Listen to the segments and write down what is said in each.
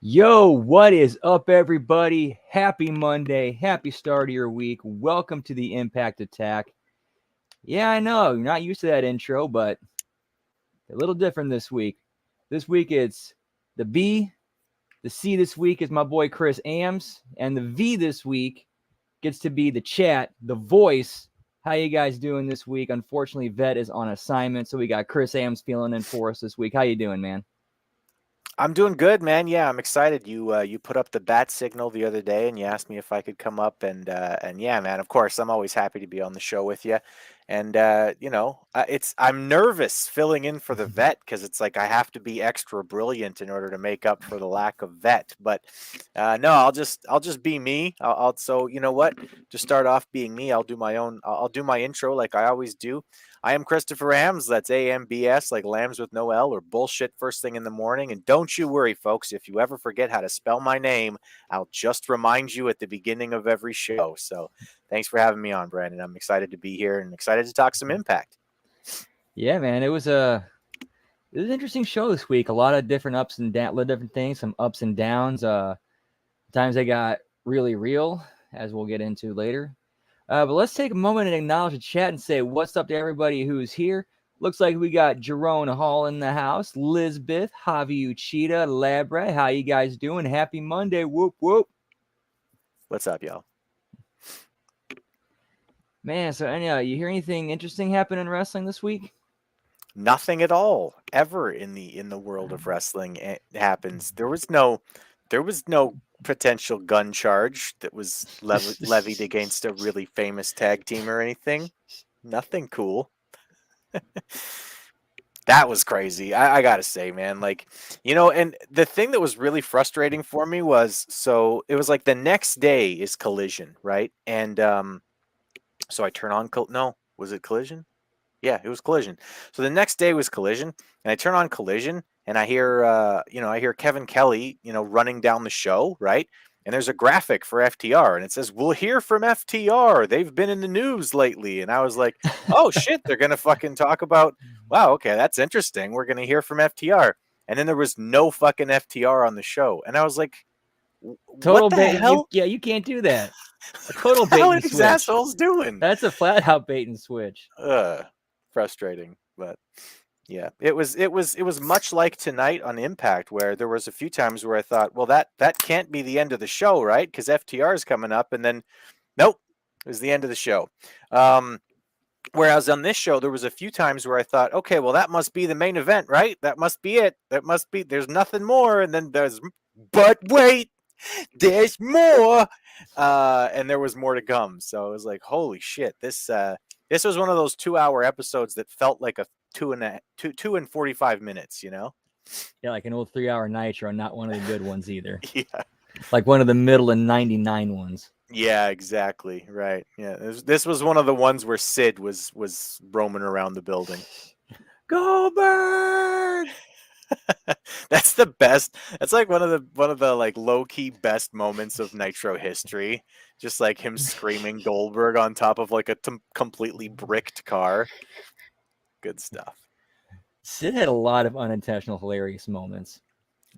Yo, what is up, everybody? Happy Monday. Happy start of your week. Welcome to the Impact Attack. Yeah, I know, you're not used to that intro, but a little different this week. This week it's the B. The C this week is my boy Chris Ams. And the V this week gets to be the chat, the voice. How you guys doing this week? Unfortunately, Vet is on assignment, so we got Chris Ams filling in for us this week. How you doing, man? I'm doing good, man. Yeah, I'm excited. You put up the bat signal the other day, and you asked me if I could come up, and yeah, man. Of course, I'm always happy to be on the show with you. And I'm nervous filling in for the vet because it's like I have to be extra brilliant in order to make up for the lack of vet. But no, I'll just be me. So you know what? To start off being me, I'll do my own. I'll do my intro like I always do. I am Christopher Ams. That's AMBS, like lambs with no L or bullshit first thing in the morning. And don't you worry, folks. If you ever forget how to spell my name, I'll just remind you at the beginning of every show. So thanks for having me on, Brandon. I'm excited to be here and excited to talk some impact. Yeah, man. It was an interesting show this week. A lot of different ups and downs, a lot of different things, some ups and downs. Times they got really real, as we'll get into later. But let's take a moment and acknowledge the chat and say what's up to everybody who's here. Looks like we got Jerome Hall in the house, Lisbeth, Javi Uchida, Labra. How you guys doing? Happy Monday. Whoop, whoop. What's up, y'all? Man, so anyhow, you hear anything interesting happen in wrestling this week? Nothing at all ever in the world of wrestling happens. There was no potential gun charge that was levied against a really famous tag team or anything. Nothing cool. That was crazy. I gotta say, man, and the thing that was really frustrating for me was, so it was like the next day is Collision, right? And so I turn on, no, was it Collision? Yeah, it was Collision. So the next day was Collision, and I turn on Collision, and I hear Kevin Kelly, running down the show, right? And there's a graphic for FTR, and it says, "We'll hear from FTR. They've been in the news lately." And I was like, "Oh shit, they're gonna fucking talk about. Wow, okay, that's interesting. We're gonna hear from FTR." And then there was no fucking FTR on the show, and I was like, "What Total the bait. hell? You can't do that. A total What the bait hell are and these switch. assholes doing?" That's a flat out bait and switch. Frustrating, but yeah, it was much like tonight on Impact, where there was a few times where I thought, well, that can't be the end of the show, right? Because FTR is coming up, and then nope, it was the end of the show. Whereas on this show, there was a few times where I thought, okay, well, that must be the main event, right? That must be it. That must be. There's nothing more, and then but wait, there's more, and there was more to come. So it was like, holy shit, this was one of those 2 hour episodes that felt like a 2 and 45 minutes, Yeah, like an old 3 hour Nitro, not one of the good ones either. Yeah. Like one of the middle and 99 ones. Yeah, exactly. Right. Yeah. This was one of the ones where Sid was roaming around the building. Goldberg! That's the best. That's like one of the like low key best moments of Nitro history. Just like him screaming Goldberg on top of like a completely bricked car. Good stuff. Sid had a lot of unintentional hilarious moments.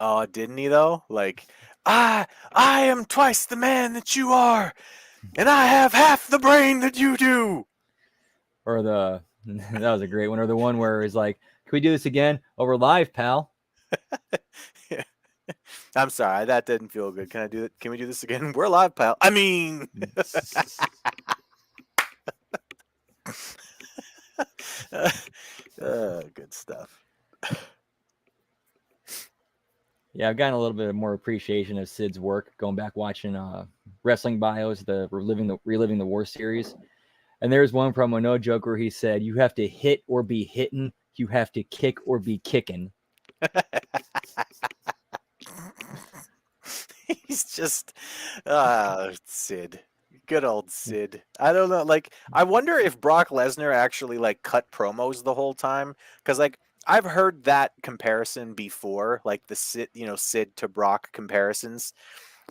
Oh, didn't he though? Like, I am twice the man that you are, and I have half the brain that you do. Or that was a great one. Or the one where he's like, "Can we do this again? Oh, we're live, pal." I'm sorry, that didn't feel good. Can I do it? Can we do this again? We're live, pal. I mean, good stuff. Yeah, I've gotten a little bit more appreciation of Sid's work going back watching wrestling bios, the reliving the War series. And there's one promo, no joke, where he said, "You have to hit or be hitting. You have to kick or be kicking." He's just, Sid. Good old Sid. I don't know. Like, I wonder if Brock Lesnar actually like cut promos the whole time, because like I've heard that comparison before, like the Sid to Brock comparisons.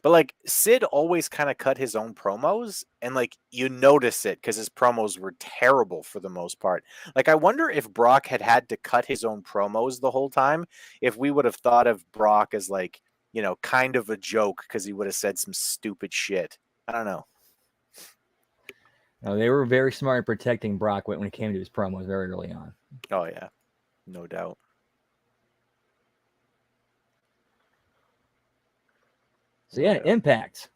But like Sid always kind of cut his own promos, and like you notice it because his promos were terrible for the most part. Like I wonder if Brock had to cut his own promos the whole time, if we would have thought of Brock as like kind of a joke because he would have said some stupid shit. I don't know. No, they were very smart in protecting Brock when it came to his promos very early on. Oh yeah, no doubt. So yeah, Impact.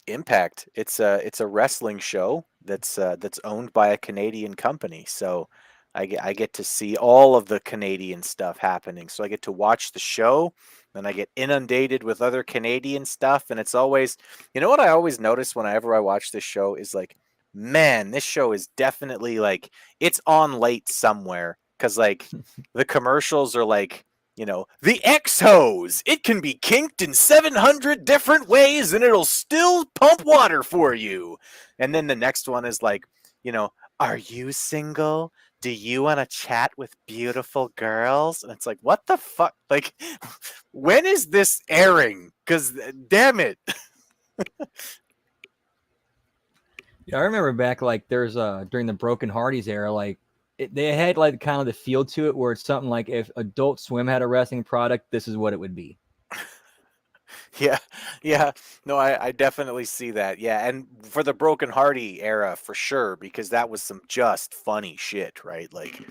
Impact. It's a wrestling show that's owned by a Canadian company. So I get to see all of the Canadian stuff happening. So I get to watch the show, then I get inundated with other Canadian stuff, and it's always, what I always notice whenever I watch this show is like, man, this show is definitely like it's on late somewhere because like the commercials are like, the X hose. It can be kinked in 700 different ways and it'll still pump water for you. And then the next one is like, are you single? Do you want to chat with beautiful girls? And it's like, what the fuck? Like, when is this airing? Because damn it. Yeah, I remember back like there's during the Broken Hardys era, like they had like kind of the feel to it where it's something like if Adult Swim had a wrestling product, this is what it would be. Yeah. No, I definitely see that. Yeah, and for the Broken Hardy era, for sure, because that was some just funny shit, right? Like,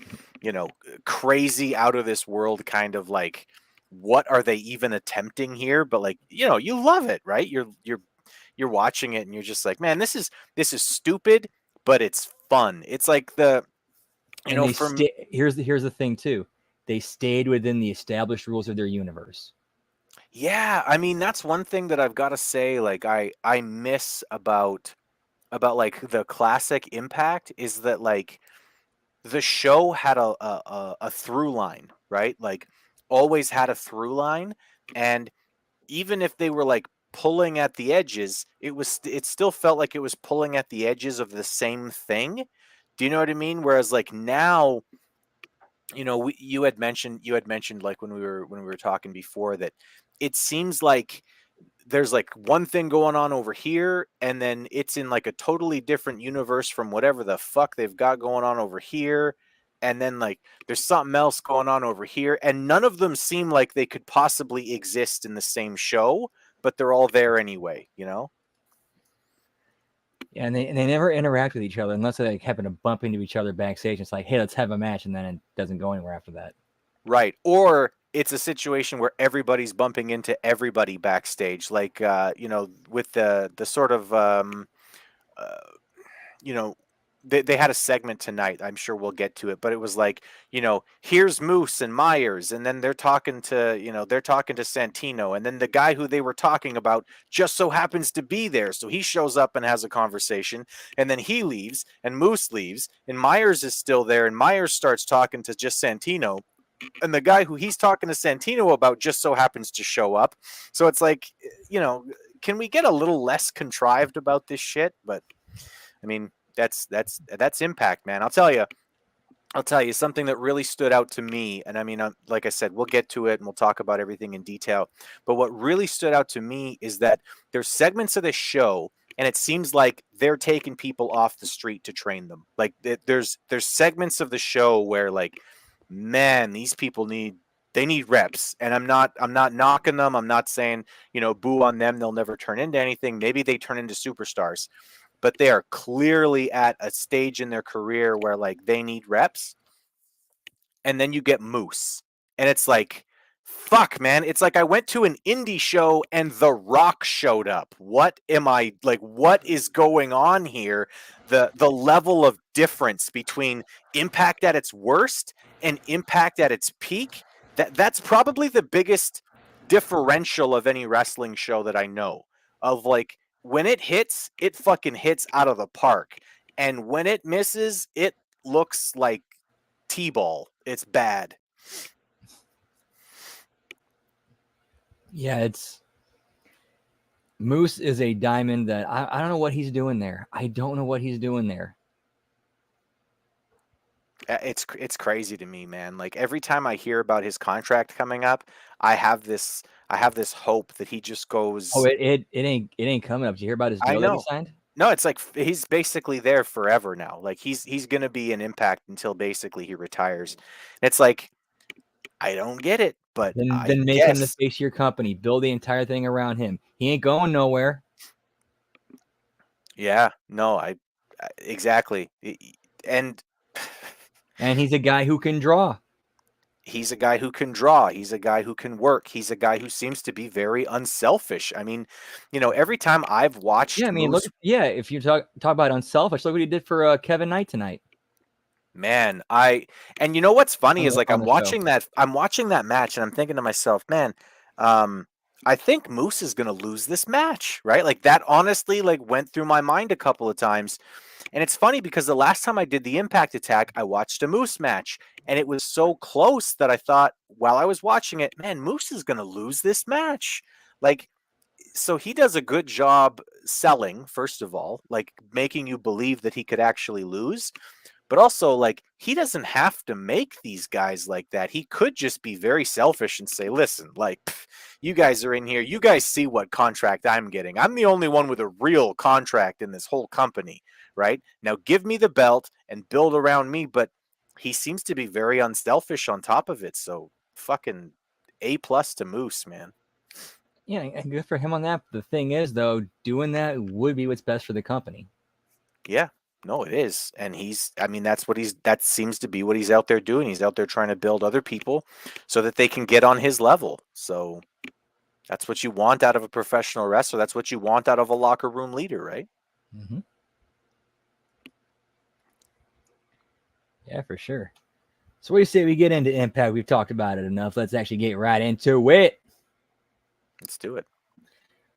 crazy out of this world kind of like, what are they even attempting here? But like, you love it, right? You're watching it and you're just like, man, this is stupid, but it's fun. It's like And they from here's the thing too. They stayed within the established rules of their universe. yeah, I mean that's one thing that I've got to say like I miss about like the classic Impact is that like the show had a through line, right? Like always had a through line, and even if they were like pulling at the edges, it still felt like it was pulling at the edges of the same thing. Do you know what I mean? Whereas like now, you had mentioned like when we were talking before that it seems like there's like one thing going on over here and then it's in like a totally different universe from whatever the fuck they've got going on over here, and then like there's something else going on over here and none of them seem like they could possibly exist in the same show, but they're all there anyway. Yeah, and they never interact with each other unless they like, happen to bump into each other backstage. It's like, hey, let's have a match, and then it doesn't go anywhere after that. Right. Or it's a situation where everybody's bumping into everybody backstage, like with the sort of uh, you know, they had a segment tonight. I'm sure we'll get to it, but it was like, here's Moose and Myers, and then they're talking to Santino, and then the guy who they were talking about just so happens to be there, so he shows up and has a conversation, and then he leaves, and Moose leaves, and Myers is still there, and Myers starts talking to just Santino, and the guy who he's talking to Santino about just so happens to show up. So it's like, can we get a little less contrived about this shit? But I mean, that's Impact, man. I'll tell you something that really stood out to me, and I mean, like I said, we'll get to it and we'll talk about everything in detail. But what really stood out to me is that there's segments of this show, and it seems like they're taking people off the street to train them. Like there's segments of the show where like, man, these people need reps, and I'm not knocking them. I'm not saying boo on them. They'll never turn into anything. Maybe they turn into superstars, but they are clearly at a stage in their career where like they need reps. And then you get Moose. And it's like, fuck, man. It's like I went to an indie show and The Rock showed up. What is going on here? The level of difference between Impact at its worst and Impact at its peak, that's probably the biggest differential of any wrestling show that I know. Of like when it hits, it fucking hits out of the park. And when it misses, it looks like T-ball. It's bad. Yeah, it's Moose is a diamond that I don't know what he's doing there. I don't know what he's doing there. It's crazy to me, man. Like every time I hear about his contract coming up, I have this hope that he just Oh, goes. it ain't coming up. Did you hear about his I deal that he know. signed? No, it's like he's basically there forever now. Like he's gonna be an Impact until basically he retires. It's like I don't get it. But I Then make him the guess, face of your company. Build the entire thing around him. He ain't going nowhere. yeah, no, exactly. And And he's a guy who can draw. he's a guy who can draw. He's a guy who can work. He's a guy who seems to be very unselfish. I mean, every time I've Yeah, watched I mean, Moose, if you talk about unselfish, look what he did for Kevin Knight tonight man, and you know what's funny is like on the show. I'm watching that match and I'm thinking to myself, man, um, I think Moose is gonna lose this match, right? Like that honestly like went through my mind a couple of times. And it's funny because the last time I did the Impact Attack, I watched a Moose match, and it was so close that I thought while I was watching it, man, Moose is going to lose this match. Like, so he does a good job selling, first of all, like making you believe that he could actually lose. But also, like, he doesn't have to make these guys like that. He could just be very selfish and say, listen, like, you guys are in here. You guys see what contract I'm getting. I'm the only one with a real contract in this whole company, right? Now give me the belt and build around me. But he seems to be very unselfish on top of it. So fucking A+ to Moose, man. Yeah, and good for him on that. The thing is, though, doing that would be what's best for the company. Yeah. No, it is. And that seems to be what he's out there doing. He's out there trying to build other people so that they can get on his level. So that's what you want out of a professional wrestler. That's what you want out of a locker room leader, right? Mm-hmm. Yeah, for sure. So what do you say we get into Impact? We've talked about it enough. Let's actually get right into it. Let's do it.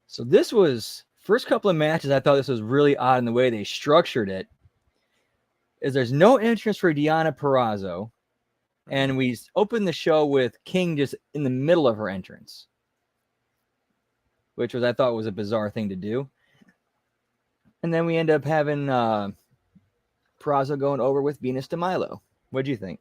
So this was first couple of matches. I thought this was really odd in the way they structured it. Is there's no entrance for Deonna Purrazzo, and we open the show with King just in the middle of her entrance, which I thought was a bizarre thing to do. And then we end up having Purrazzo going over with Venus de Milo. What'd you think?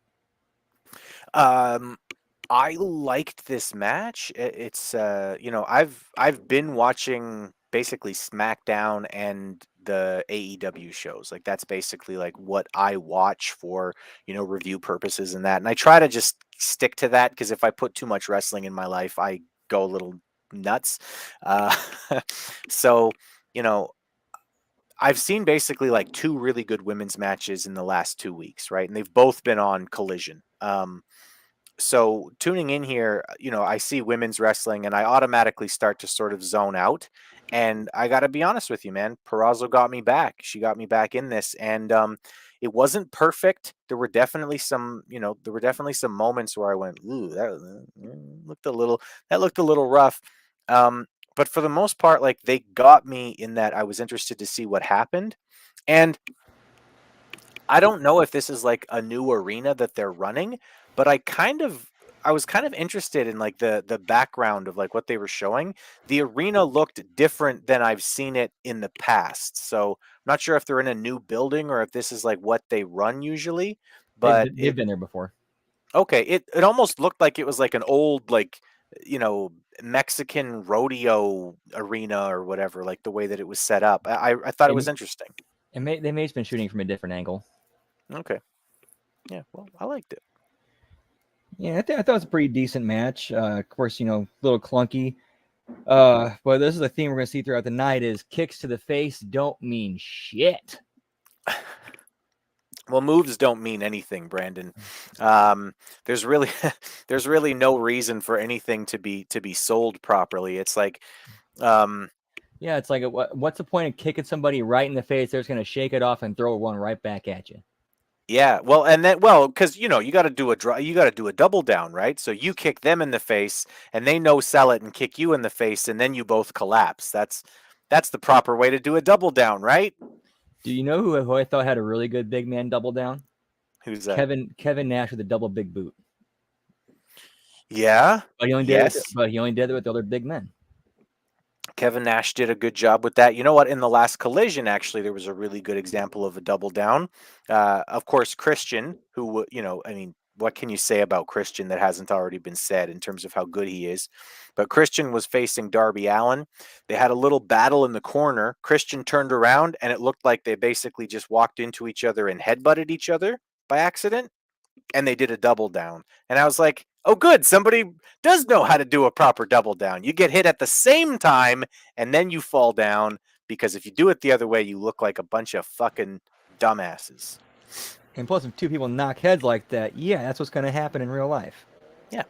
I liked this match. It's I've been watching basically SmackDown and the AEW shows. Like that's basically like what I watch for, review purposes and that. And I try to just stick to that because if I put too much wrestling in my life, I go a little nuts. Uh, so, you know, I've seen basically like two really good women's matches in the last 2 weeks, right? And they've both been on Collision. So tuning in here, I see women's wrestling and I automatically start to sort of zone out. And I got to be honest with you, man. Purrazzo got me back. She got me back in this, and it wasn't perfect. There were definitely some moments where I went, "Ooh, that looked a little rough." Um, but for the most part, like they got me in that I was interested to see what happened, and I don't know if this is like a new arena that they're running, but I was kind of interested in like the background of like what they were showing. The arena looked different than I've seen it in the past. So I'm not sure if they're in a new building or if this is like what they run usually, but They've been there before. okay, it almost looked like it was like an old like you know Mexican rodeo arena or whatever, like the way that it was set up. I thought it was interesting. They may have been shooting from a different angle. Okay. Yeah, well, I liked it. Yeah, I thought it was a pretty decent match. Of course, a little clunky. But this is a theme we're going to see throughout the night: is kicks to the face don't mean shit. Well, moves don't mean anything, Brandon. There's really there's really no reason for anything to be sold properly. It's like um, Yeah, it's like what's the point of kicking somebody right in the face? They're just going to shake it off and throw one right back at you. yeah, because you got to do you got to do a double down, right? So you kick them in the face, and they no sell it and kick you in the face, and then you both collapse. That's the proper way to do a double down, right? Do you know who I thought had a really good big man double down? Who's that? Kevin Nash with a double big boot. Yeah. But he only did Yes. it with the other big men. Kevin Nash did a good job with that. You know what? In the last Collision, actually, there was a really good example of a double down. Of course, Christian, what can you say about Christian that hasn't already been said in terms of how good he is? But Christian was facing Darby Allin. They had a little battle in the corner. Christian turned around, and it looked like they basically just walked into each other and headbutted each other by accident. and they did a double down. And I was like, oh, good. Somebody does know how to do a proper double down. You get hit at the same time and then you fall down, because if you do it the other way, you look like a bunch of fucking dumbasses. And plus, if two people knock heads like that, yeah, that's what's going to happen in real life. Yeah.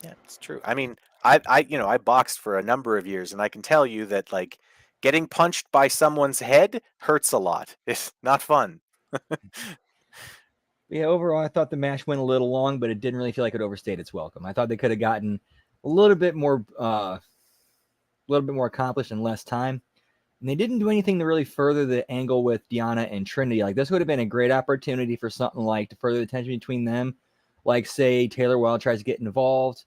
Yeah, it's true. I mean, I boxed for a number of years, and I can tell you that, like, getting punched by someone's head hurts a lot. It's not fun. Yeah, overall, I thought the match went a little long, but it didn't really feel like it overstayed its welcome. I thought they could have gotten a little bit more accomplished in less time. And they didn't do anything to really further the angle with Deonna and Trinity. Like, this would have been a great opportunity for something like to further the tension between them. Like, say, Taylor Wilde tries to get involved.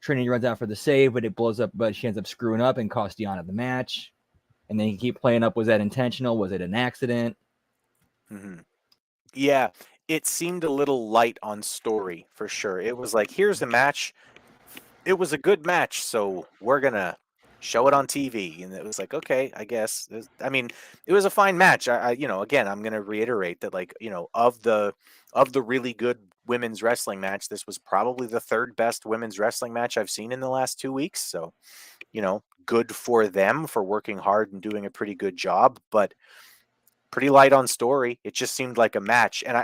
Trinity runs out for the save, but it blows up, but she ends up screwing up and costs Deonna the match. And then you keep playing up, was that intentional? Was it an accident? Mm-hmm. Yeah, it seemed a little light on story, for sure. It was like, here's a match. It was a good match, so we're going to show it on TV. And it was like, okay, I guess. I mean, it was a fine match. Again, I'm going to reiterate that, like, of the really good women's wrestling match, this was probably the third best women's wrestling match I've seen in the last 2 weeks. So, good for them for working hard and doing a pretty good job, but pretty light on story. It just seemed like a match. And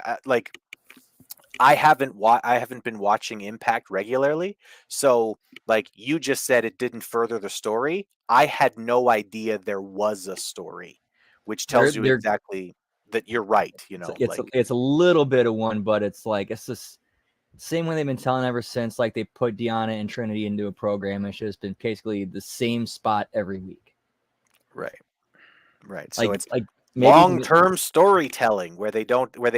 I haven't been watching Impact regularly. So, like you just said, it didn't further the story. I had no idea there was a story, which tells you exactly that you're right. It's a little bit of one, but it's like, it's the same way they've been telling ever since. Like, they put Deonna and Trinity into a program. It's just been basically the same spot every week. Right. So it's like long-term storytelling where they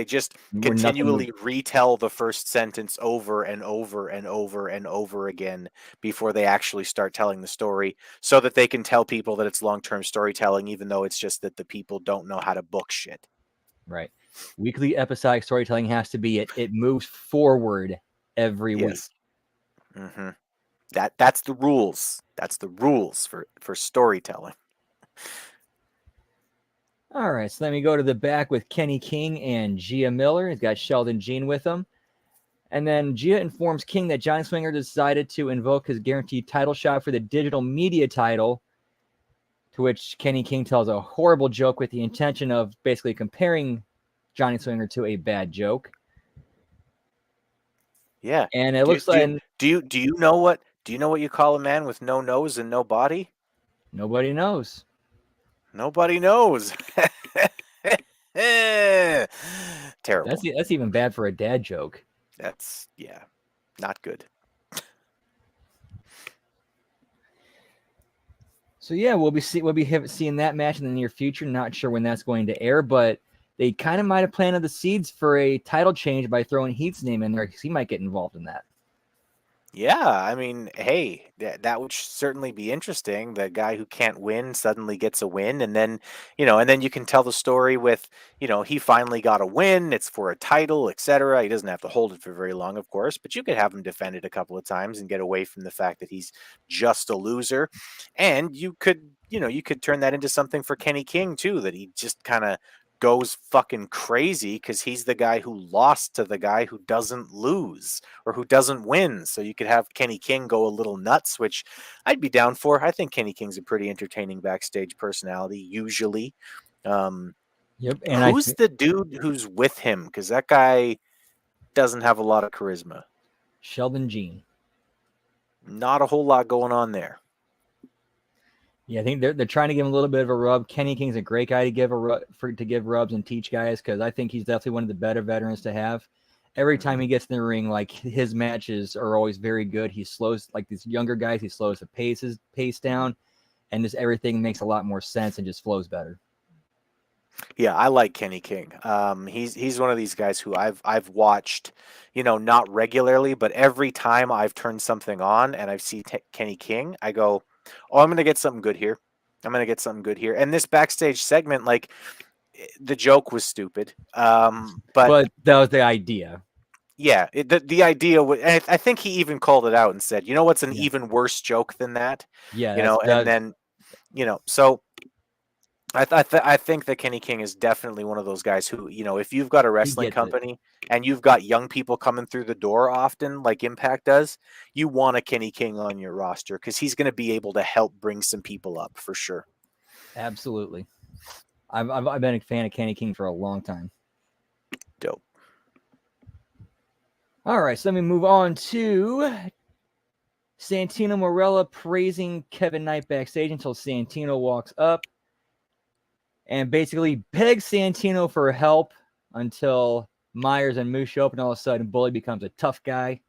just continually retell the first sentence over and over and over and over again before they actually start telling the story, so that they can tell people that it's long-term storytelling, even though it's just that the people don't know how to book shit. Right. Weekly episodic storytelling has to be it moves forward every week. Mm-hmm. That's the rules. That's the rules for storytelling. All right, so let me go to the back with Kenny King and Gia Miller. He's got Sheldon Jean with him. And then Gia informs King that Johnny Swinger decided to invoke his guaranteed title shot for the digital media title, to which Kenny King tells a horrible joke with the intention of basically comparing Johnny Swinger to a bad joke. Yeah. And it looks like... Do you know what you call a man with no nose and no body? Nobody knows. Nobody knows. Terrible. That's even bad for a dad joke. That's, not good. So yeah, we'll be seeing that match in the near future. Not sure when that's going to air, but they kind of might have planted the seeds for a title change by throwing Heath's name in there, because he might get involved in that. Yeah, I mean, hey, that would certainly be interesting. The guy who can't win suddenly gets a win, and then, you can tell the story with, he finally got a win. It's for a title, etc. He doesn't have to hold it for very long, of course, but you could have him defend it a couple of times and get away from the fact that he's just a loser. And you could turn that into something for Kenny King too, that he just kind of goes fucking crazy because he's the guy who lost to the guy who doesn't lose or who doesn't win. So you could have Kenny King go a little nuts, which I'd be down for. I think Kenny King's a pretty entertaining backstage personality usually. Yep. And who's the dude who's with him? Because that guy doesn't have a lot of charisma. Sheldon Jean. Not a whole lot going on there. Yeah, I think they're trying to give him a little bit of a rub. Kenny King's a great guy to give rubs and teach guys, because I think he's definitely one of the better veterans to have. Every time he gets in the ring, like, his matches are always very good. He slows, like these younger guys, he slows the pace down, and just everything makes a lot more sense and just flows better. Yeah, I like Kenny King. He's one of these guys who I've watched, not regularly, but every time I've turned something on and I've seen Kenny King, I go, oh, I'm going to get something good here. And this backstage segment, like, the joke was stupid. But that was the idea. Yeah, the idea was, and I think he even called it out and said, you know what's an even worse joke than that? Yeah. And then, so I think that Kenny King is definitely one of those guys who, if you've got a He wrestling gets it. company and you've got young people coming through the door often, like Impact does, you want a Kenny King on your roster because he's going to be able to help bring some people up for sure. Absolutely. I've been a fan of Kenny King for a long time. Dope. All right, so let me move on to Santino Marella praising Kevin Knight backstage until Santino walks up and basically begs Santino for help until Myers and Moose show up, and all of a sudden Bully becomes a tough guy.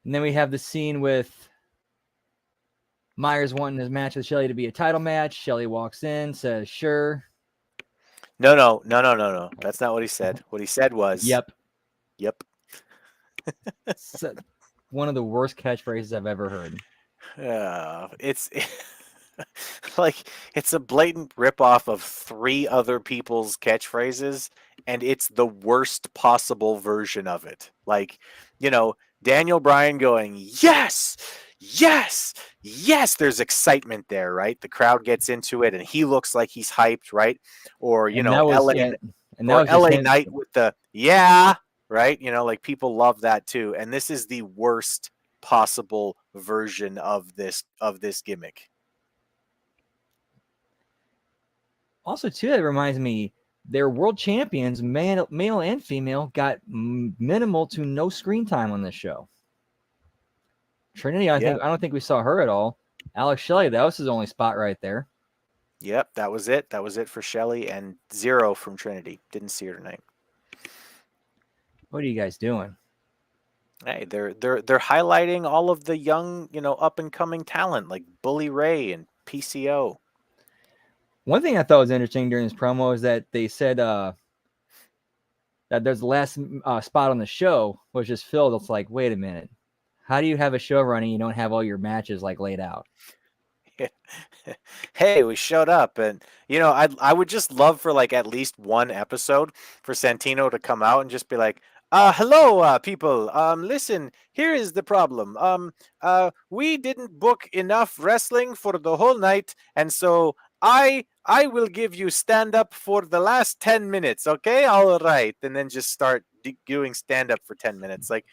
And then we have the scene with Myers wanting his match with Shelly to be a title match. Shelly walks in, says, sure. No. That's not what he said. What he said was, Yep. Yep. So, one of the worst catchphrases I've ever heard. It's like it's a blatant ripoff of 3 other people's catchphrases, and it's the worst possible version of it. Like, Daniel Bryan going, yes, yes, yes. There's excitement there, right? The crowd gets into it, and he looks like he's hyped, right? Or And that was, LA, and that was just LA him. Knight with the yeah, right? Like people love that too. And this is the worst possible version of this gimmick. Also, too, that reminds me, their world champions, male and female, got minimal to no screen time on this show. Trinity, I don't think we saw her at all. Alex Shelley, that was his only spot right there. Yep, that was it. That was it for Shelley, and 0 from Trinity. Didn't see her tonight. What are you guys doing? Hey, they're highlighting all of the young, up and coming talent like Bully Ray and PCO. One thing I thought was interesting during this promo is that they said that there's the last spot on the show was just filled. It's like, wait a minute, how do you have a show running? You don't have all your matches like laid out. Hey, we showed up, and I would just love for like at least one episode for Santino to come out and just be like, hello, people. Listen, here is the problem. We didn't book enough wrestling for the whole night, and so I will give you stand up for the last 10 minutes, okay? All right. And then just start doing stand up for 10 minutes. Like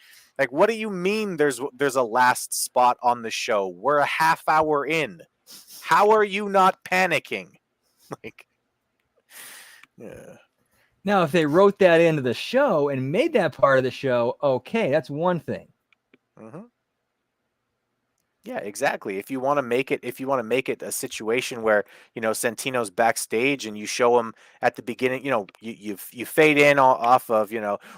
what do you mean there's a last spot on the show? We're a half hour in. How are you not panicking? Like, yeah. Now, if they wrote that into the show and made that part of the show, okay, that's one thing. Mm-hmm. Yeah, exactly. If you want to make it a situation where, Santino's backstage and you show him at the beginning, you fade in off of,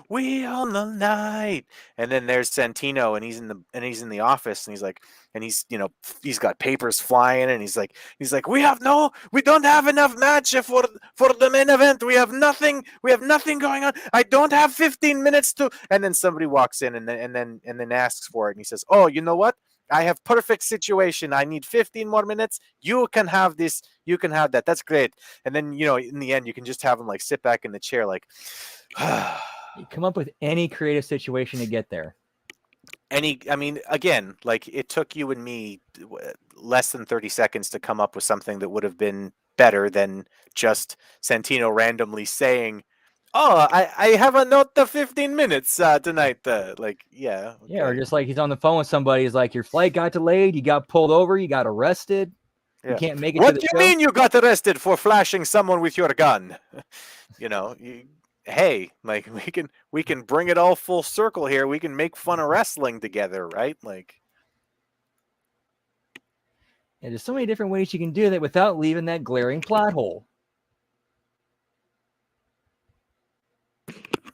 we on the night. And then there's Santino and he's in the office and he's like, and he's got papers flying and he's like, we don't have enough match for the main event. We have nothing going on. I don't have 15 minutes to, and then somebody walks in and then asks for it. And he says, oh, you know what? I have perfect situation. I need 15 more minutes. You can have this. You can have that. That's great. And then, in the end, you can just have him like sit back in the chair, like, you come up with any creative situation to get there. Again, like it took you and me less than 30 seconds to come up with something that would have been better than just Santino randomly saying, oh, I have a note of 15 minutes tonight. Okay. Yeah, or just like he's on the phone with somebody. He's like, your flight got delayed. You got pulled over. You got arrested. Yeah. You can't make it what to the do show. You mean you got arrested for flashing someone with your gun? Hey, like we can bring it all full circle here. We can make fun of wrestling together, right? Like, yeah, there's so many different ways you can do that without leaving that glaring plot hole.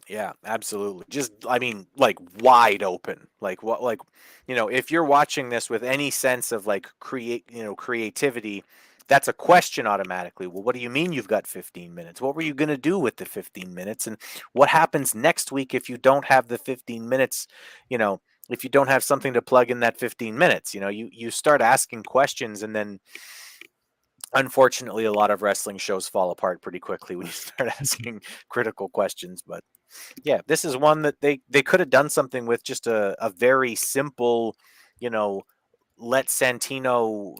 Yeah, absolutely. Just, like wide open. Like what, like, if you're watching this with any sense of like creativity, that's a question automatically. Well, what do you mean you've got 15 minutes? What were you going to do with the 15 minutes? And what happens next week if you don't have the 15 minutes, if you don't have something to plug in that 15 minutes, you start asking questions and then unfortunately a lot of wrestling shows fall apart pretty quickly when you start asking critical questions. But yeah, this is one that they could have done something with, just a very simple, let Santino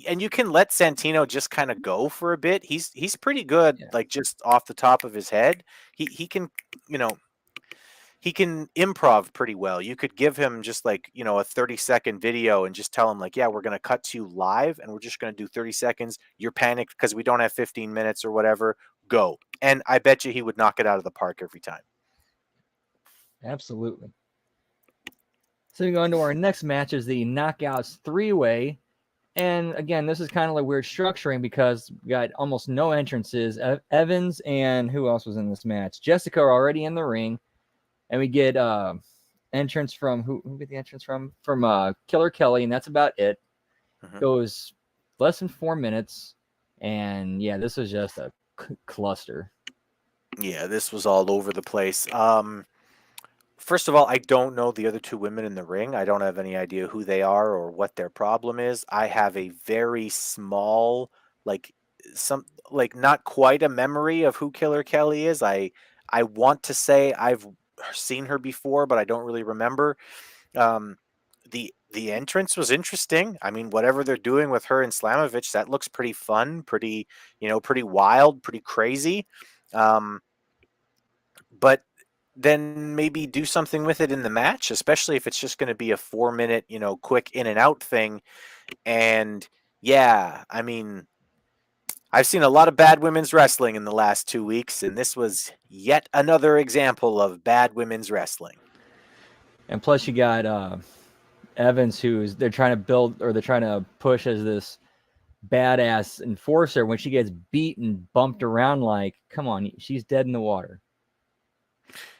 and you can let Santino just kind of go for a bit. He's pretty good, Yeah, like just off the top of his head. He can, you know, he can improv pretty well. You could give him just like, a 30-second video and just tell him like, yeah, we're going to cut to you live and we're just going to do 30 seconds. You're panicked because we don't have 15 minutes or whatever. Go. And I bet you he would knock it out of the park every time. absolutely. So we go into our next match is the Knockouts 3-way. And again, this is kind of like weird structuring because we got almost no entrances. Evans and who else was in this match? Jessica are already in the ring. And we get entrance from who get the entrance from Killer Kelly, and that's about it. Mm-hmm. Goes less than 4 minutes, and yeah, this was just a cluster. Yeah, this was all over the place. First of all, I don't know the other two women in the ring. I don't have any idea who they are or what their problem is. I have a very small, like not quite a memory of who Killer Kelly is. I want to say I've seen her before, but I don't really remember. Um, the entrance was interesting. I mean, whatever they're doing with her and Slamovich, that looks pretty fun, pretty pretty wild, pretty crazy. Um, but then maybe do something with it in the match, especially if it's just going to be a 4 minute, quick in and out thing. And yeah, I mean, I've seen a lot of bad women's wrestling in the last 2 weeks, and this was yet another example of bad women's wrestling. And plus, you got Evans, they're trying to build or they're trying to push as this badass enforcer. When she gets beat and bumped around, like, come on, she's dead in the water.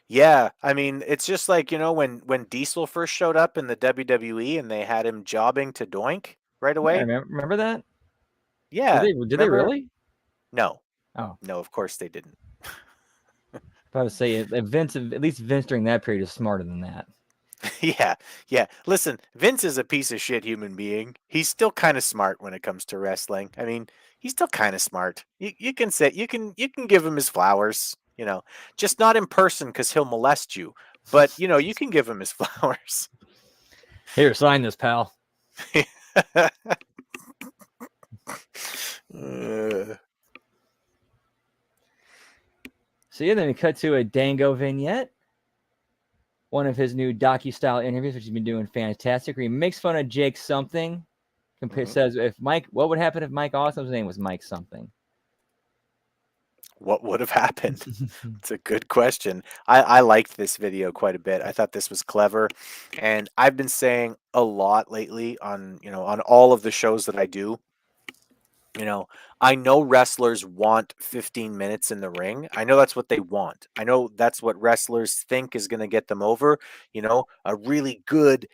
Yeah, I mean, it's just like, when Diesel first showed up in the WWE and they had him jobbing to Doink right Yeah, away. remember that? Yeah, Did they remember? really? No, Oh, no, of course they didn't. I would say Vince, at least Vince during that period is smarter than that. Yeah, yeah. Listen, Vince is a piece of shit human being. He's still kind of smart when it comes to wrestling. I mean, he's still kind of smart. You can say you can give him his flowers, just not in person because he'll molest you. But you can give him his flowers. Here, sign this, pal. Uh, So yeah, then we cut to a Dango vignette, one of his new docu-style interviews, which he's been doing fantastic. Where he makes fun of Jake something. mhm. Says what would happen if Mike Awesome's name was Mike something? What would have happened? It's a good question. I liked this video quite a bit. I thought this was clever. And I've been saying a lot lately on all of the shows that I do. I know wrestlers want 15 minutes in the ring. I know that's what they want. I know that's what wrestlers think is going to get them over. A really good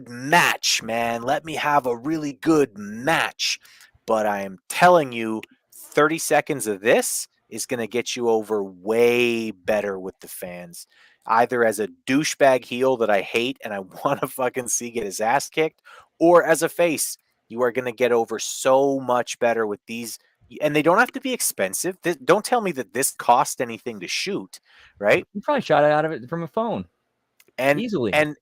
match, man. Let me have a really good match. But I am telling you, 30 seconds of this is going to get you over way better with the fans. Either as a douchebag heel that I hate and I want to fucking see get his ass kicked, or as a face you are going to get over so much better with these. And they don't have to be expensive. Don't tell me that this cost anything to shoot, right? You probably shot it out of it from a phone And easily. and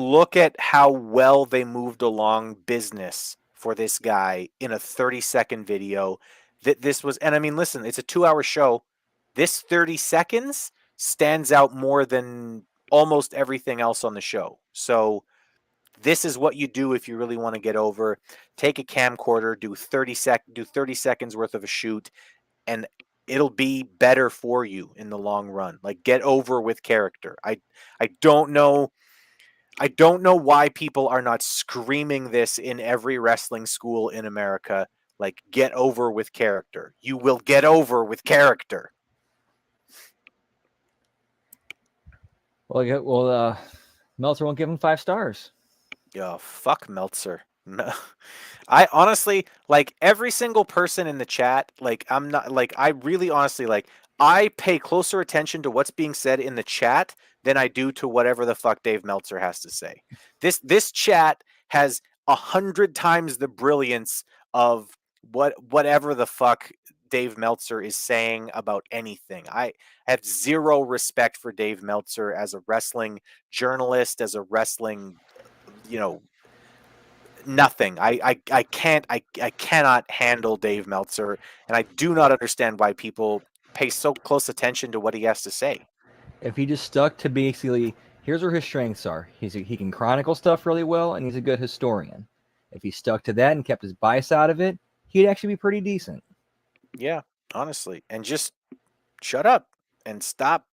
look at how well they moved along business for this guy in a 30-second video. That this was, and I mean, listen, it's a 2-hour show. This 30 seconds stands out more than almost everything else on the show. So this is what you do if you really want to get over. Take a camcorder, do 30 seconds worth of a shoot, and it'll be better for you in the long run. Like, get over with character. I don't know why people are not screaming this in every wrestling school in America. Like, get over with character. You will get over with character. Meltzer won't give him 5 stars. Oh, fuck Meltzer. I honestly, like, every single person in the chat, like, I'm not like, I really honestly, like, I pay closer attention to what's being said in the chat than I do to whatever the fuck Dave Meltzer has to say. This chat has 100 times the brilliance of whatever the fuck Dave Meltzer is saying about anything. I have zero respect for Dave Meltzer as a wrestling journalist, as a wrestling, you know, nothing. I can't I cannot handle Dave Meltzer, and I do not understand why people pay so close attention to what he has to say. If he just stuck to basically, here's where his strengths are. He can chronicle stuff really well, and he's a good historian. If he stuck to that and kept his bias out of it, he'd actually be pretty decent. Yeah, honestly, and just shut up and stop.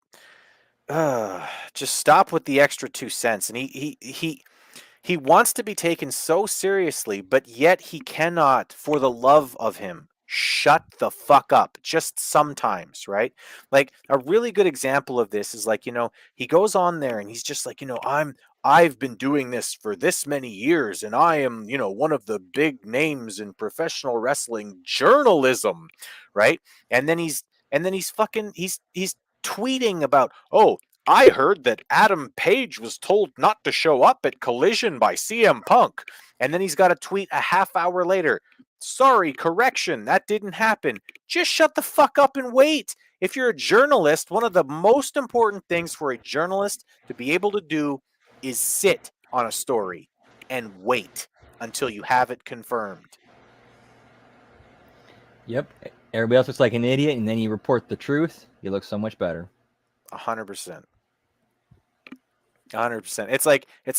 Just stop with the extra 2 cents. And he wants to be taken so seriously, but yet he cannot, for the love of him, shut the fuck up just sometimes, right? Like a really good example of this is like, he goes on there and he's just like, I've been doing this for this many years and I am, one of the big names in professional wrestling journalism, right? And then he's fucking he's tweeting about, "Oh, I heard that Adam Page was told not to show up at Collision by CM Punk." And then he's got a tweet a half hour later. "Sorry, correction, that didn't happen." Just shut the fuck up and wait. If you're a journalist, one of the most important things for a journalist to be able to do is sit on a story and wait until you have it confirmed. Yep. Everybody else looks like an idiot, and then you report the truth. You look so much better. 100%. 100%. It's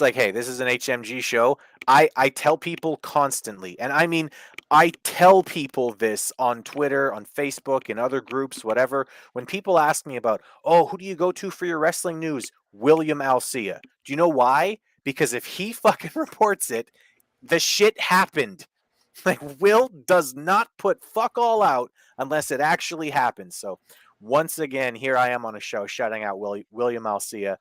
like, hey, this is an HMG show. I tell people constantly, and I mean, I tell people this on Twitter, on Facebook, in other groups, whatever. When people ask me about, oh, who do you go to for your wrestling news? William Alcia. Do you know why? Because if he fucking reports it, the shit happened. Like, Will does not put fuck all out unless it actually happens. So once again, here I am on a show shouting out William Alcia,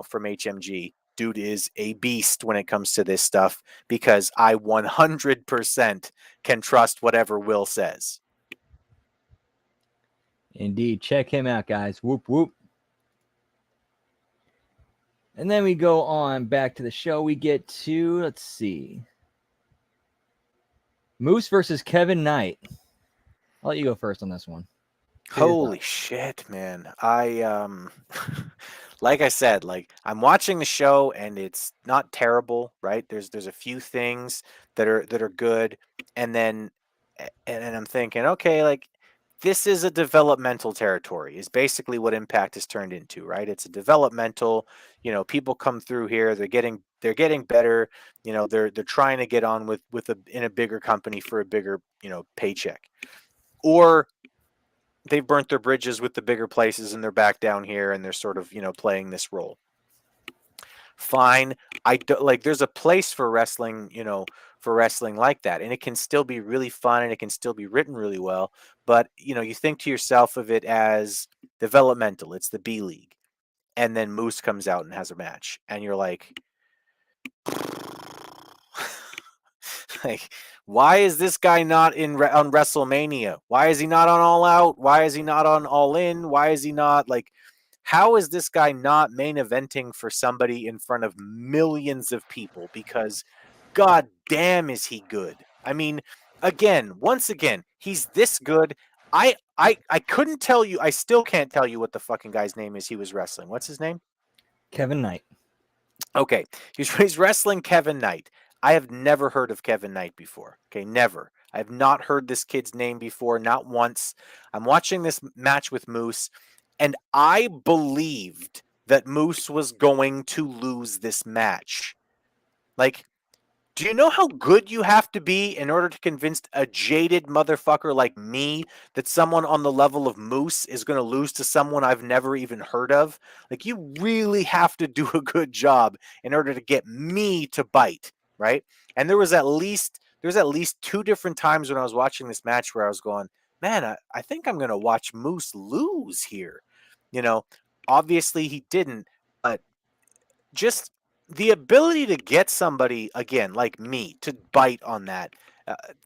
from HMG. Dude is a beast when it comes to this stuff because I 100% can trust whatever Will says. Indeed. Check him out, guys. Whoop, whoop. And then we go on back to the show. We get to, let's see, Moose versus Kevin Knight. I'll let you go first on this one. Holy shit, man. Like I said, like I'm watching the show and it's not terrible, right? There's a few things that are good, and then and I'm thinking, okay, like this is a developmental territory is basically what Impact has turned into, right? It's a developmental, people come through here, they're getting better, they're trying to get on with in a bigger company for a bigger, paycheck. Or they've burnt their bridges with the bigger places and they're back down here and they're sort of, playing this role. Fine. I do, like there's a place for wrestling, for wrestling like that, and it can still be really fun and it can still be written really well, but you think to yourself of it as developmental. It's the B League. And then Moose comes out and has a match and you're like like, why is this guy not on WrestleMania? Why is he not on All Out? Why is he not on All In? Why is he not like? How is this guy not main eventing for somebody in front of millions of people? Because, god damn, is he good? I mean, once again, he's this good. I couldn't tell you. I still can't tell you what the fucking guy's name is. He was wrestling. What's his name? Kevin Knight. Okay, he's wrestling Kevin Knight. I have never heard of Kevin Knight before. Okay, never. I have not heard this kid's name before, not once. I'm watching this match with Moose, and I believed that Moose was going to lose this match. Like, do you know how good you have to be in order to convince a jaded motherfucker like me that someone on the level of Moose is going to lose to someone I've never even heard of? Like, you really have to do a good job in order to get me to bite, right? And there was at least two different times when I was watching this match where I was going, man, I think I'm going to watch Moose lose here. Obviously he didn't, but just the ability to get somebody again like me to bite on that,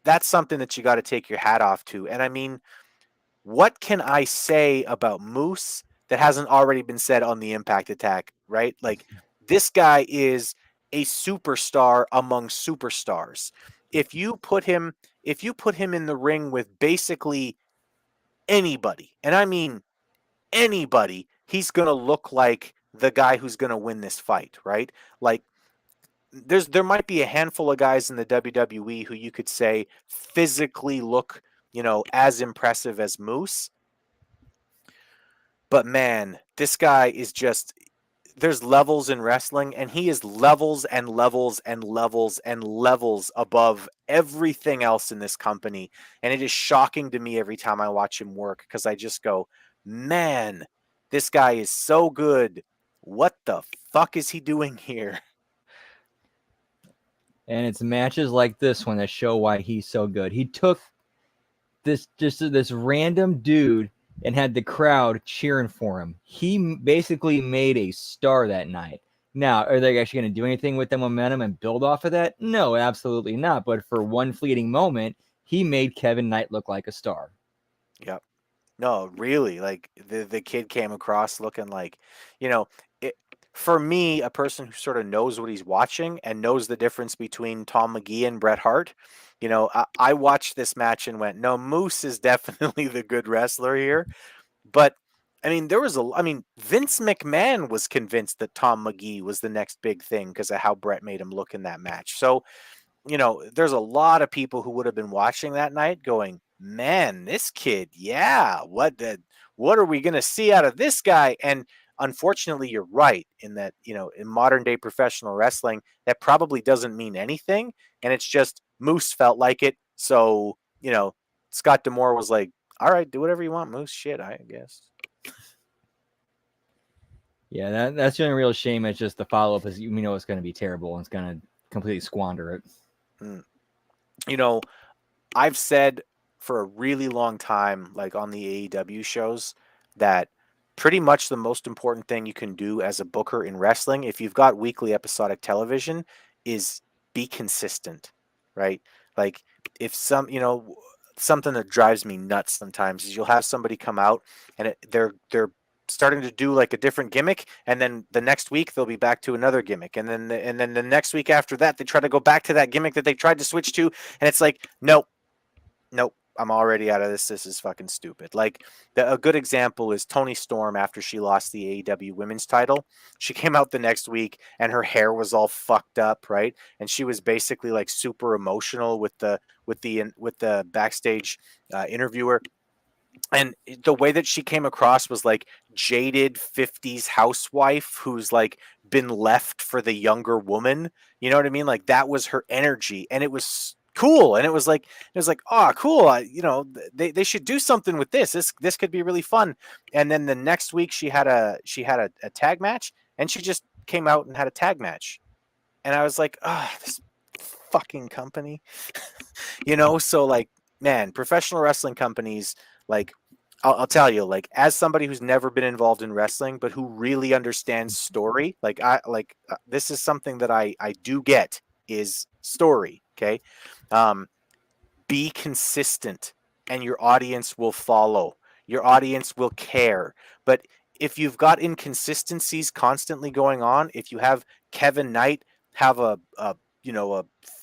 that's something that you got to take your hat off to. And I mean, what can I say about Moose that hasn't already been said on the Impact Attack, right? Like, this guy is a superstar among superstars. If you put him in the ring with basically anybody, and I mean anybody, he's going to look like the guy who's going to win this fight, right? Like, there might be a handful of guys in the WWE who you could say physically look, as impressive as Moose. But man, this guy is just, there's levels in wrestling, and he is levels and levels and levels and levels above everything else in this company. And it is shocking to me every time I watch him work, because I just go, man, this guy is so good. What the fuck is he doing here? And it's matches like this one that show why he's so good. He took this random dude and had the crowd cheering for him. He basically made a star that night. Now, are they actually going to do anything with the momentum and build off of that? No, absolutely not. But for one fleeting moment, he made Kevin Knight look like a star. Yep. No, really, like the kid came across looking like, it, for me, a person who sort of knows what he's watching and knows the difference between Tom McGee and Bret Hart. I watched this match and went, no, Moose is definitely the good wrestler here. But I mean, Vince McMahon was convinced that Tom McGee was the next big thing because of how Bret made him look in that match. So, there's a lot of people who would have been watching that night going, man, this kid, yeah, what are we going to see out of this guy? And unfortunately, you're right in that, in modern day professional wrestling, that probably doesn't mean anything. And it's just Moose felt like it. So, Scott D'Amore was like, all right, do whatever you want, Moose. Shit, I guess. Yeah, that's the only real shame. It's just the follow up is we know it's going to be terrible and it's going to completely squander it. I've said for a really long time, like on the AEW shows, that pretty much the most important thing you can do as a booker in wrestling, if you've got weekly episodic television, is be consistent, right? Like if something that drives me nuts sometimes is you'll have somebody come out and they're starting to do like a different gimmick, and then the next week they'll be back to another gimmick, and then the next week after that they try to go back to that gimmick that they tried to switch to, and it's like, nope, I'm already out of this. This is fucking stupid. Like a good example is Toni Storm after she lost the AEW women's title. She came out the next week and her hair was all fucked up, right? And she was basically like super emotional with the backstage interviewer. And the way that she came across was like jaded 50s housewife who's like been left for the younger woman. You know what I mean? Like that was her energy, and it was cool. And it was like, oh, cool. They should do something with this. This could be really fun. And then the next week she had a tag match, and she just came out and had a tag match. And I was like, oh, this fucking company. So like, man, professional wrestling companies, like, I'll tell you, like, as somebody who's never been involved in wrestling, but who really understands story, this is something that I do get is story. Okay. Be consistent and your audience will follow. Your audience will care. But if you've got inconsistencies constantly going on, if you have Kevin Knight have a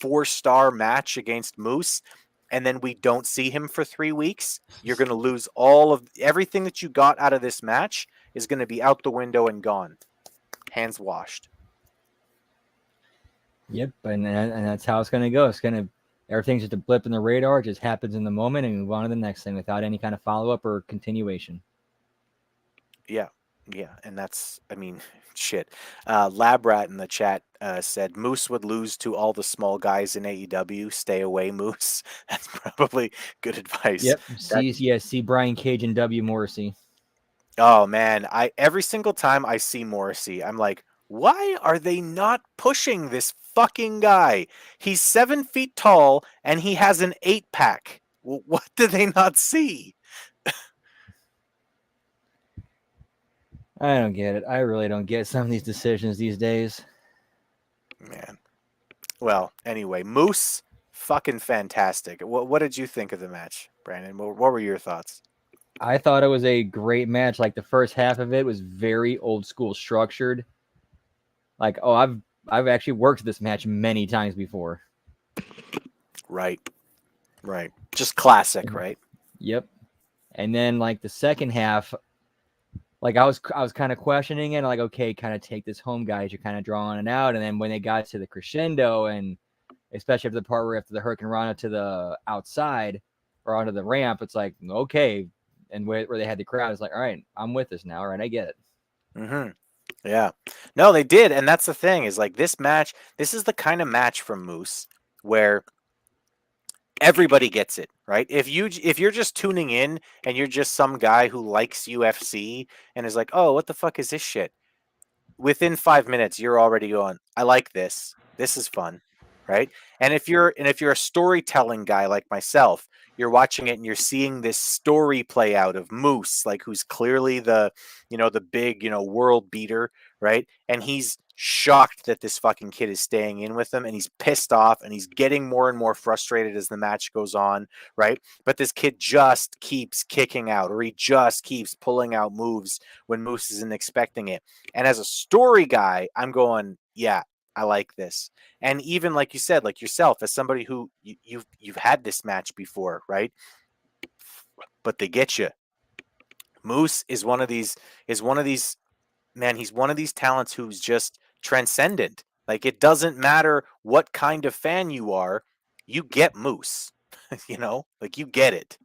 4-star match against Moose, and then we don't see him for 3 weeks, you're going to lose all of everything that you got out of this match is going to be out the window and gone. Hands washed. Yep, and that's how it's going to go. Everything's just a blip in the radar. It just happens in the moment, and move on to the next thing without any kind of follow up or continuation. Yeah, and that's, shit. Lab Rat in the chat said Moose would lose to all the small guys in AEW. Stay away, Moose. That's probably good advice. Yep. See Brian Cage and W. Morrissey. Oh man, every single time I see Morrissey, I'm like, why are they not pushing this fucking guy? He's 7 feet tall and he has an 8-pack. What do they not see? I don't get it. I really don't get some of these decisions these days. Man. Well, anyway, Moose, fucking fantastic. What did you think of the match, Brandon? What were your thoughts? I thought it was a great match. Like the first half of it was very old school structured. Like, oh, I've actually worked this match many times before. Right. Just classic, right? Yep. And then like the second half, like I was kind of questioning it, like, okay, kind of take this home, guys. You're kind of drawing it out, and then when they got to the crescendo, and especially after the part where after the Hurricane Rana to the outside or onto the ramp, it's like, okay, and where they had the crowd, it's like, all right, I'm with this now. All right, I get it. Mm-hmm. Yeah. No, they did, and that's the thing is like this match. This is the kind of match from Moose where everybody gets it, right? If you're just tuning in and you're just some guy who likes UFC and is like, "Oh, what the fuck is this shit?" Within 5 minutes you're already going, "I like this. This is fun." Right? And if you're a storytelling guy like myself, you're watching it and you're seeing this story play out of Moose, like who's clearly the big, world beater, right? And he's shocked that this fucking kid is staying in with him, and he's pissed off, and he's getting more and more frustrated as the match goes on, right? But this kid just keeps kicking out, or he just keeps pulling out moves when Moose isn't expecting it. And as a story guy, I'm going, yeah, I like this. And even like you said, like yourself, as somebody who you've had this match before, right? But they get you. Moose is one of these man, he's one of these talents who's just transcendent. Like it doesn't matter what kind of fan you are, you get Moose. Like you get it.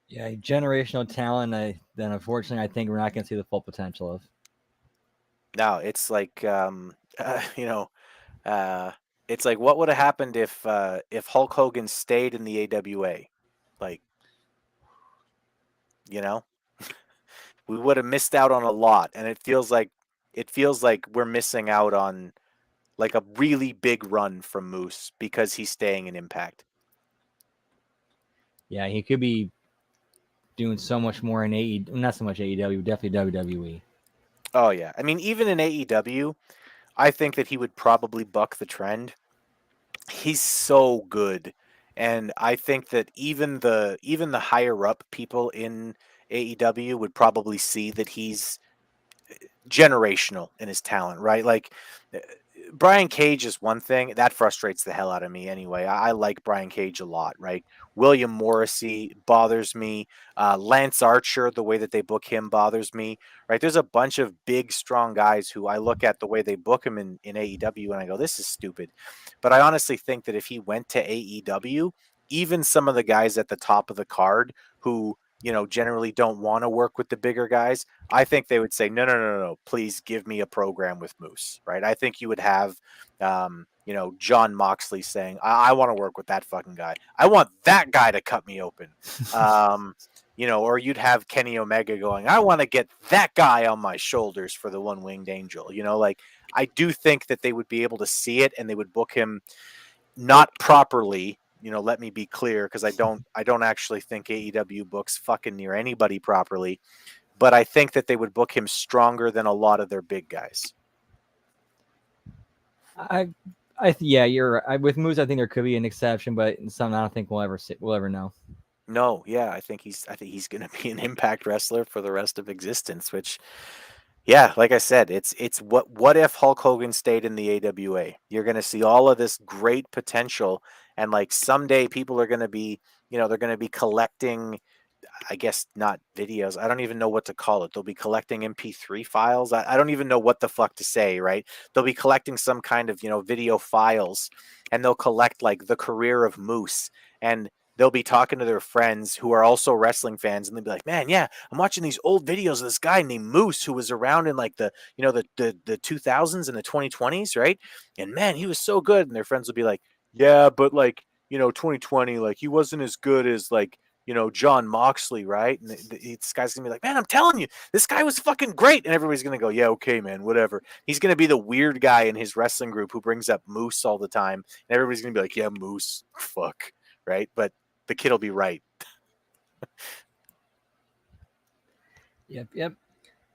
Yeah, generational talent. Then unfortunately, I think we're not going to see the full potential of. Now it's like, uh, it's like what would have happened if Hulk Hogan stayed in the AWA, like you know, we would have missed out on a lot, and it feels like we're missing out on like a really big run from Moose because he's staying in Impact. Yeah, he could be doing so much more in not so much AEW, definitely WWE. Oh yeah, I mean even in AEW, I think that he would probably buck the trend. He's so good, and I think that even the higher up people in AEW would probably see that he's generational in his talent, right? Like uh, Brian Cage is one thing that frustrates the hell out of me anyway. I like Brian Cage a lot, right? William Morrissey bothers me. Lance Archer, the way that they book him bothers me, right? There's a bunch of big, strong guys who I look at the way they book him in AEW and I go, this is stupid. But I honestly think that if he went to AEW, even some of the guys at the top of the card who, generally don't want to work with the bigger guys, I think they would say, no, no, no, no, no, please give me a program with Moose, right? I think you would have, John Moxley saying, I want to work with that fucking guy. I want that guy to cut me open. Or you'd have Kenny Omega going, I want to get that guy on my shoulders for the one winged angel. Like I do think that they would be able to see it and they would book him not properly. Let me be clear, because I don't actually think AEW books fucking near anybody properly, but I think that they would book him stronger than a lot of their big guys. Yeah, you're right. With Moose, I think there could be an exception, but some I don't think we'll ever know. No, yeah, I think he's going to be an Impact wrestler for the rest of existence. Which, yeah, like I said, it's what if Hulk Hogan stayed in the AWA? You're going to see all of this great potential, and like someday people are going to be, they're going to be collecting, I guess not videos. I don't even know what to call it. They'll be collecting MP3 files. I don't even know what the fuck to say, right? They'll be collecting some kind of, video files, and they'll collect like the career of Moose, and they'll be talking to their friends who are also wrestling fans, and they'll be like, man, yeah, I'm watching these old videos of this guy named Moose who was around in like the 2000s and the 2020s, right? And man, he was so good. And their friends will be like, yeah, but like, 2020, like he wasn't as good as like, John Moxley, right? And this guy's gonna be like, man, I'm telling you, this guy was fucking great. And everybody's gonna go, yeah, okay, man, whatever. He's gonna be the weird guy in his wrestling group who brings up Moose all the time. And everybody's gonna be like, yeah, Moose, fuck, right? But the kid will be right. Yep.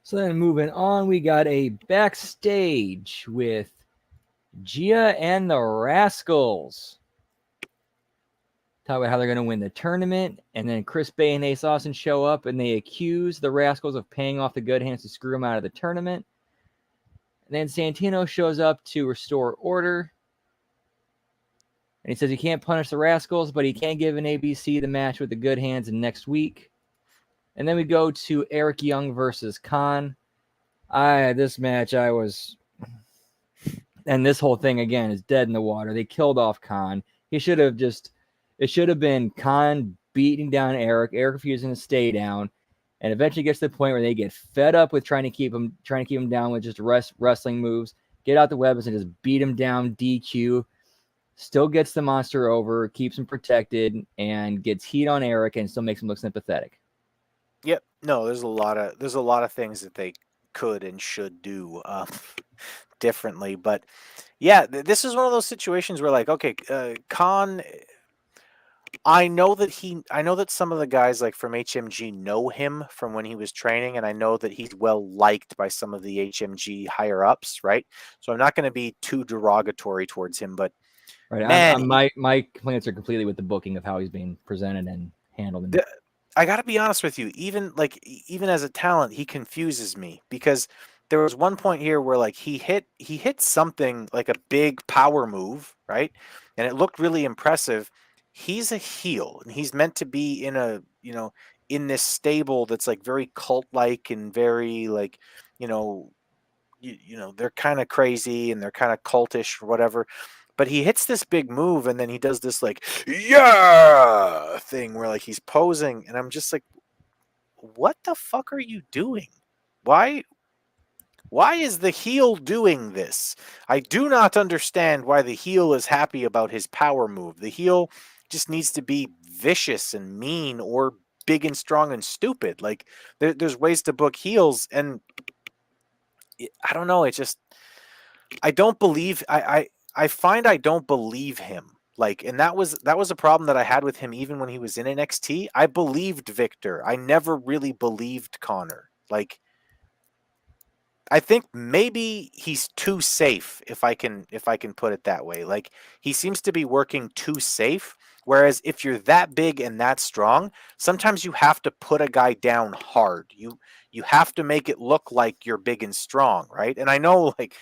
So then moving on, we got a backstage with Gia and the Rascals. Talk about how they're going to win the tournament, and then Chris Bay and Ace Austin show up, and they accuse the Rascals of paying off the good hands to screw them out of the tournament. And then Santino shows up to restore order, and he says he can't punish the Rascals, but he can give an ABC the match with the good hands next week. And then we go to Eric Young versus Khan. This match, and this whole thing again is dead in the water. They killed off Khan. It should have been Khan beating down Eric, Eric refusing to stay down, and eventually gets to the point where they get fed up with trying to keep him down with just wrestling moves, get out the weapons and just beat him down, DQ. Still gets the monster over, keeps him protected, and gets heat on Eric and still makes him look sympathetic. Yep. No, there's a lot of things that they could and should do differently, but yeah, this is one of those situations where like, okay, Khan. I know that some of the guys like from HMG know him from when he was training, and I know that he's well liked by some of the HMG higher ups, right? So I'm not going to be too derogatory towards him, but Right. man, my complaints are completely with the booking of how he's being presented and handled. I got to be honest with you. Even as a talent, he confuses me because there was one point here where like he hit something like a big power move, right? And it looked really impressive. He's a heel, and he's meant to be in a in this stable that's like very cult like and very like you know they're kind of crazy and they're kind of cultish or whatever. But he hits this big move and then he does this like yeah thing where like he's posing and I'm just like, what the fuck are you doing? Why is the heel doing this? I do not understand why the heel is happy about his power move. The heel just needs to be vicious and mean or big and strong and stupid. Like there's ways to book heels, and I don't know. It just I don't believe I find I don't believe him. Like, and that was a problem that I had with him even when he was in NXT. I believed Victor. I never really believed Connor. Like, I think maybe he's too safe if I can put it that way. Like he seems to be working too safe, whereas if you're that big and that strong, sometimes you have to put a guy down hard. You have to make it look like you're big and strong, right? And I know like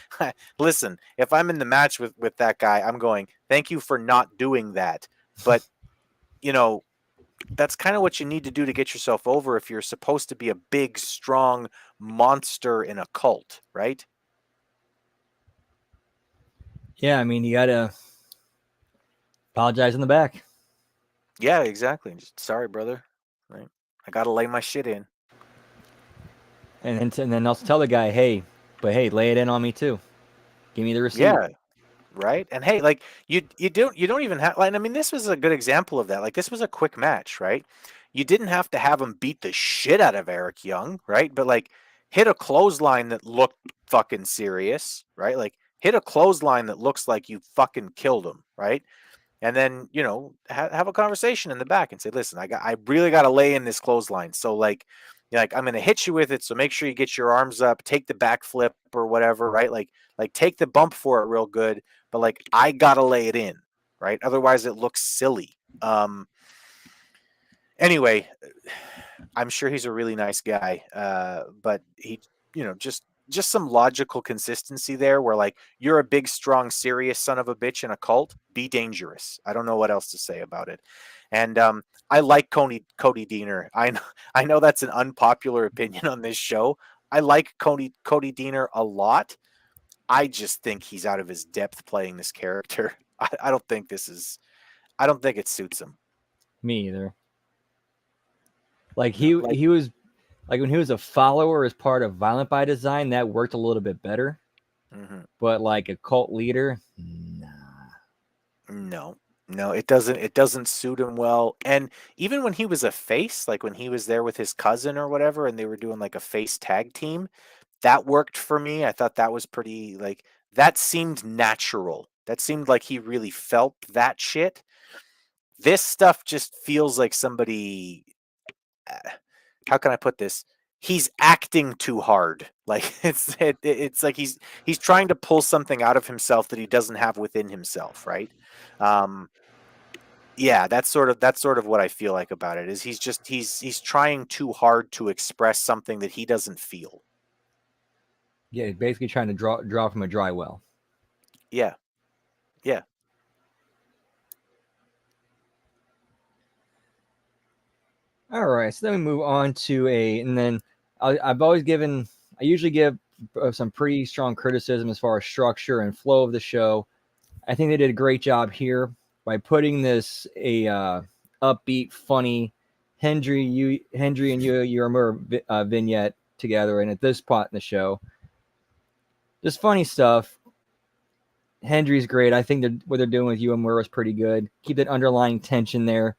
listen, if I'm in the match with that guy, I'm going, "Thank you for not doing that." But, you know, that's kind of what you need to do to get yourself over if you're supposed to be a big, strong monster in a cult, right? Yeah, I mean, you gotta apologize in the back. Yeah, exactly. Just sorry, brother. Right? I gotta lay my shit in. And then also tell the guy, hey, lay it in on me too. Give me the receipt. Yeah, right. And hey, like you don't even have. Like, I mean, this was a good example of that. Like this was a quick match, right? You didn't have to have him beat the shit out of Eric Young, right? But like hit a clothesline that looked fucking serious, right? Like hit a clothesline that looks like you fucking killed him, right? And then have a conversation in the back and say, listen, I really got to lay in this clothesline, so like I'm gonna hit you with it, so make sure you get your arms up, take the back flip or whatever, right? Like take the bump for it real good, but like I gotta lay it in, right? Otherwise it looks silly. Anyway, I'm sure he's a really nice guy, but he, just some logical consistency there where like you're a big, strong, serious son of a bitch in a cult, be dangerous. I don't know what else to say about it. And I like Cody Deaner. I know that's an unpopular opinion on this show. I like Cody Deaner a lot. I just think he's out of his depth playing this character. I don't think I don't think it suits him. Me either. Like No, he was like when he was a follower as part of Violent by Design, that worked a little bit better. mm-hmm. But like a cult leader, No, it doesn't suit him well. And even when he was a face, like when he was there with his cousin or whatever, and they were doing like a face tag team, that worked for me. I thought that was pretty like that seemed natural. That seemed like he really felt that shit. This stuff just feels like somebody. How can I put this? He's acting too hard. Like it's like he's trying to pull something out of himself that he doesn't have within himself, right? Um, yeah, that's sort of what I feel like about it. Is he's trying too hard to express something that he doesn't feel. yeah, basically trying to draw from a dry well. Yeah, yeah. All right, so then we move on to and then I've always given, I usually give some pretty strong criticism as far as structure and flow of the show. I think they did a great job here by putting this upbeat, funny Hendry and Uemura vignette together, and at this spot in the show, just funny stuff. Hendry's great. I think what they're doing with Uemura is pretty good. Keep that underlying tension there.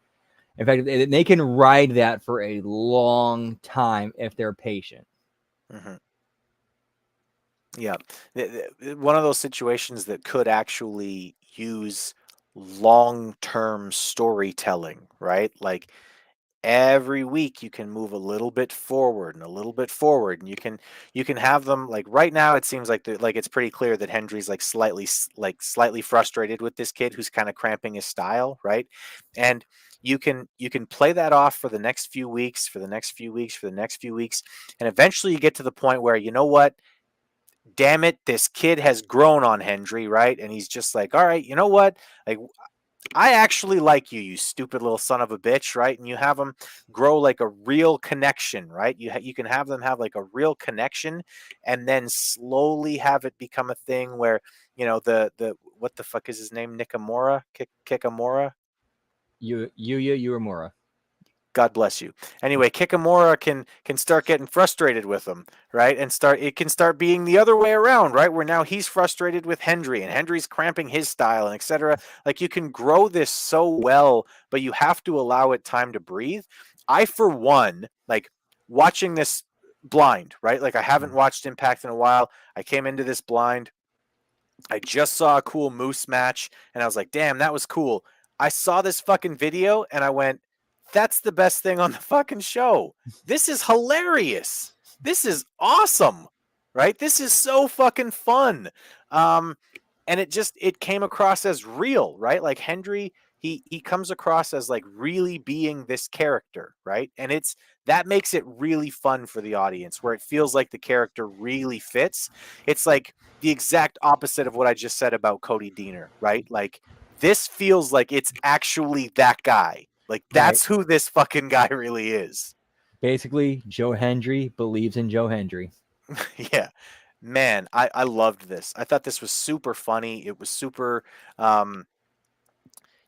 In fact, they can ride that for a long time if they're patient. Mm-hmm. Yeah, one of those situations that could actually use long-term storytelling, right? Like every week you can move a little bit forward and a little bit forward, and you can have them like right now. It seems like it's pretty clear that Hendry's like slightly frustrated with this kid who's kind of cramping his style, right? And you can play that off for the next few weeks, for the next few weeks, for the next few weeks, and eventually you get to the point where you know what, damn it, this kid has grown on Hendry, right? And he's just like, all right, you know what? Like, I actually like you, you stupid little son of a bitch, right? And you have them grow like a real connection, right? You can have them have like a real connection, and then slowly have it become a thing where the what the fuck is his name? Nikamura, Kikamura. Yuya Uemura. God bless you. Anyway, Kikamura can start getting frustrated with him, right? And it can start being the other way around, right? Where now he's frustrated with Hendry and Hendry's cramping his style and etc. Like you can grow this so well, but you have to allow it time to breathe. I for one, like watching this blind, right? Like I haven't watched Impact in a while. I came into this blind. I just saw a cool Moose match and I was like, damn, that was cool. I saw this fucking video and I went, that's the best thing on the fucking show. This is hilarious. This is awesome. Right? This is so fucking fun. Um, and it came across as real, right? Like Hendry, he comes across as like really being this character, right? And that makes it really fun for the audience, where it feels like the character really fits. It's like the exact opposite of what I just said about Cody Deaner, right? Like this feels like it's actually that guy. Like Right. that's who this fucking guy really is. Basically, Joe Hendry believes in Joe Hendry. Yeah. Man, I loved this. I thought this was super funny. It was super um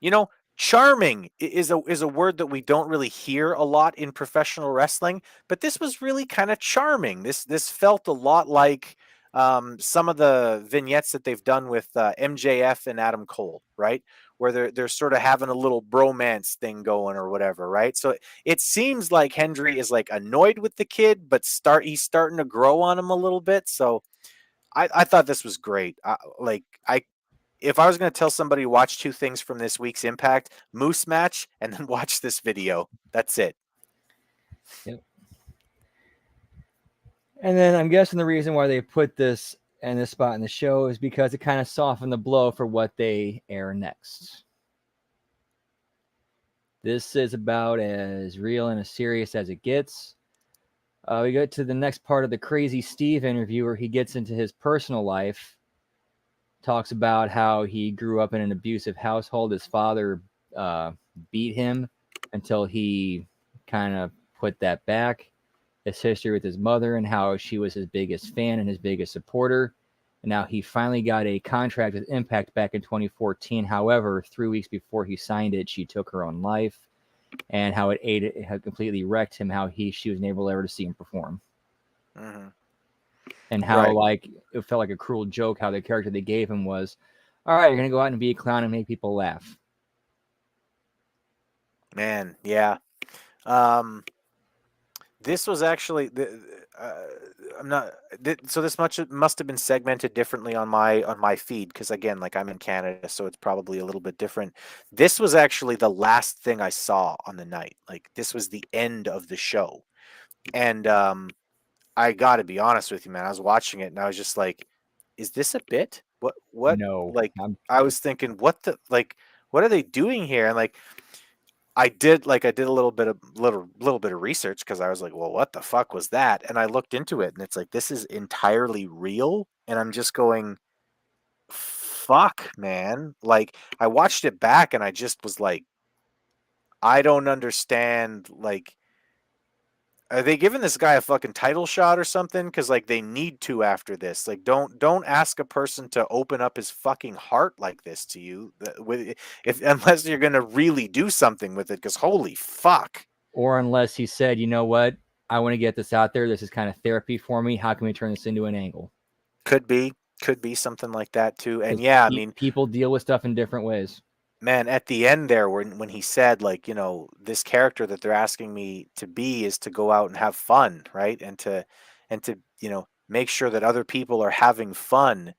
you know, charming is a word that we don't really hear a lot in professional wrestling, but this was really kind of charming. This felt a lot like some of the vignettes that they've done with MJF and Adam Cole, right? Where they're sort of having a little bromance thing going or whatever, right? So it seems like Hendry is like annoyed with the kid, but he's starting to grow on him a little bit. So I thought this was great. I if I was going to tell somebody to watch two things from this week's Impact, Moose match, and then watch this video, that's it. Yep. And then I'm guessing the reason why they put this in this spot in the show is because it kind of softened the blow for what they air next. This is about as real and as serious as it gets. We go to the next part of the Crazy Steve interview where he gets into his personal life, talks about how he grew up in an abusive household. His father beat him until he kind of put that back. His history with his mother and how she was his biggest fan and his biggest supporter. And now he finally got a contract with Impact back in 2014. However, 3 weeks before he signed it, she took her own life, and how it had completely wrecked him. How she was never ever to see him perform, Mm-hmm. and how Right. like it felt like a cruel joke. How the character they gave him was, all right, you're gonna go out and be a clown and make people laugh. Man, yeah. Um, this was actually I'm not so this much must have been segmented differently on my feed because again, like I'm in Canada, so it's probably a little bit different. This was actually the last thing I saw on the night. Like this was the end of the show. And I got to be honest with you, man. I was watching it and I was just like, is this a bit? What No, like I was thinking what are they doing here? And like I did a little bit of research because I was like, well, what the fuck was that? And I looked into it and it's like this is entirely real. And I'm just going, fuck, man. Like I watched it back and I just was like, I don't understand like Are they giving this guy a fucking title shot or something? Because like they need to after this. Like don't ask a person to open up his fucking heart like this to you. With if unless you're gonna really do something with it. Because holy fuck. Or unless he said, you know what, I want to get this out there. This is kind of therapy for me. How can we turn this into an angle? Could be something like that too. And Because yeah, I mean, people deal with stuff in different ways. man, at the end there, when he said like, this character that they're asking me to be is to go out and have fun, right? And to make sure that other people are having fun.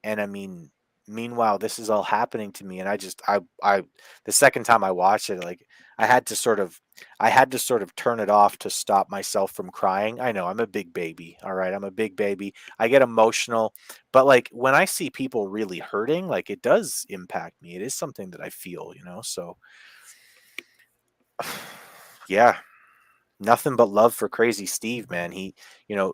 And I mean, meanwhile, this is all happening to me, and I the second time I watched it, like I had to sort of turn it off to stop myself from crying. I know I'm a big baby, all right, I'm a big baby. I get emotional, but like when I see people really hurting, like it does impact me. It is something that I feel, So yeah, nothing but love for Crazy Steve, man. You know,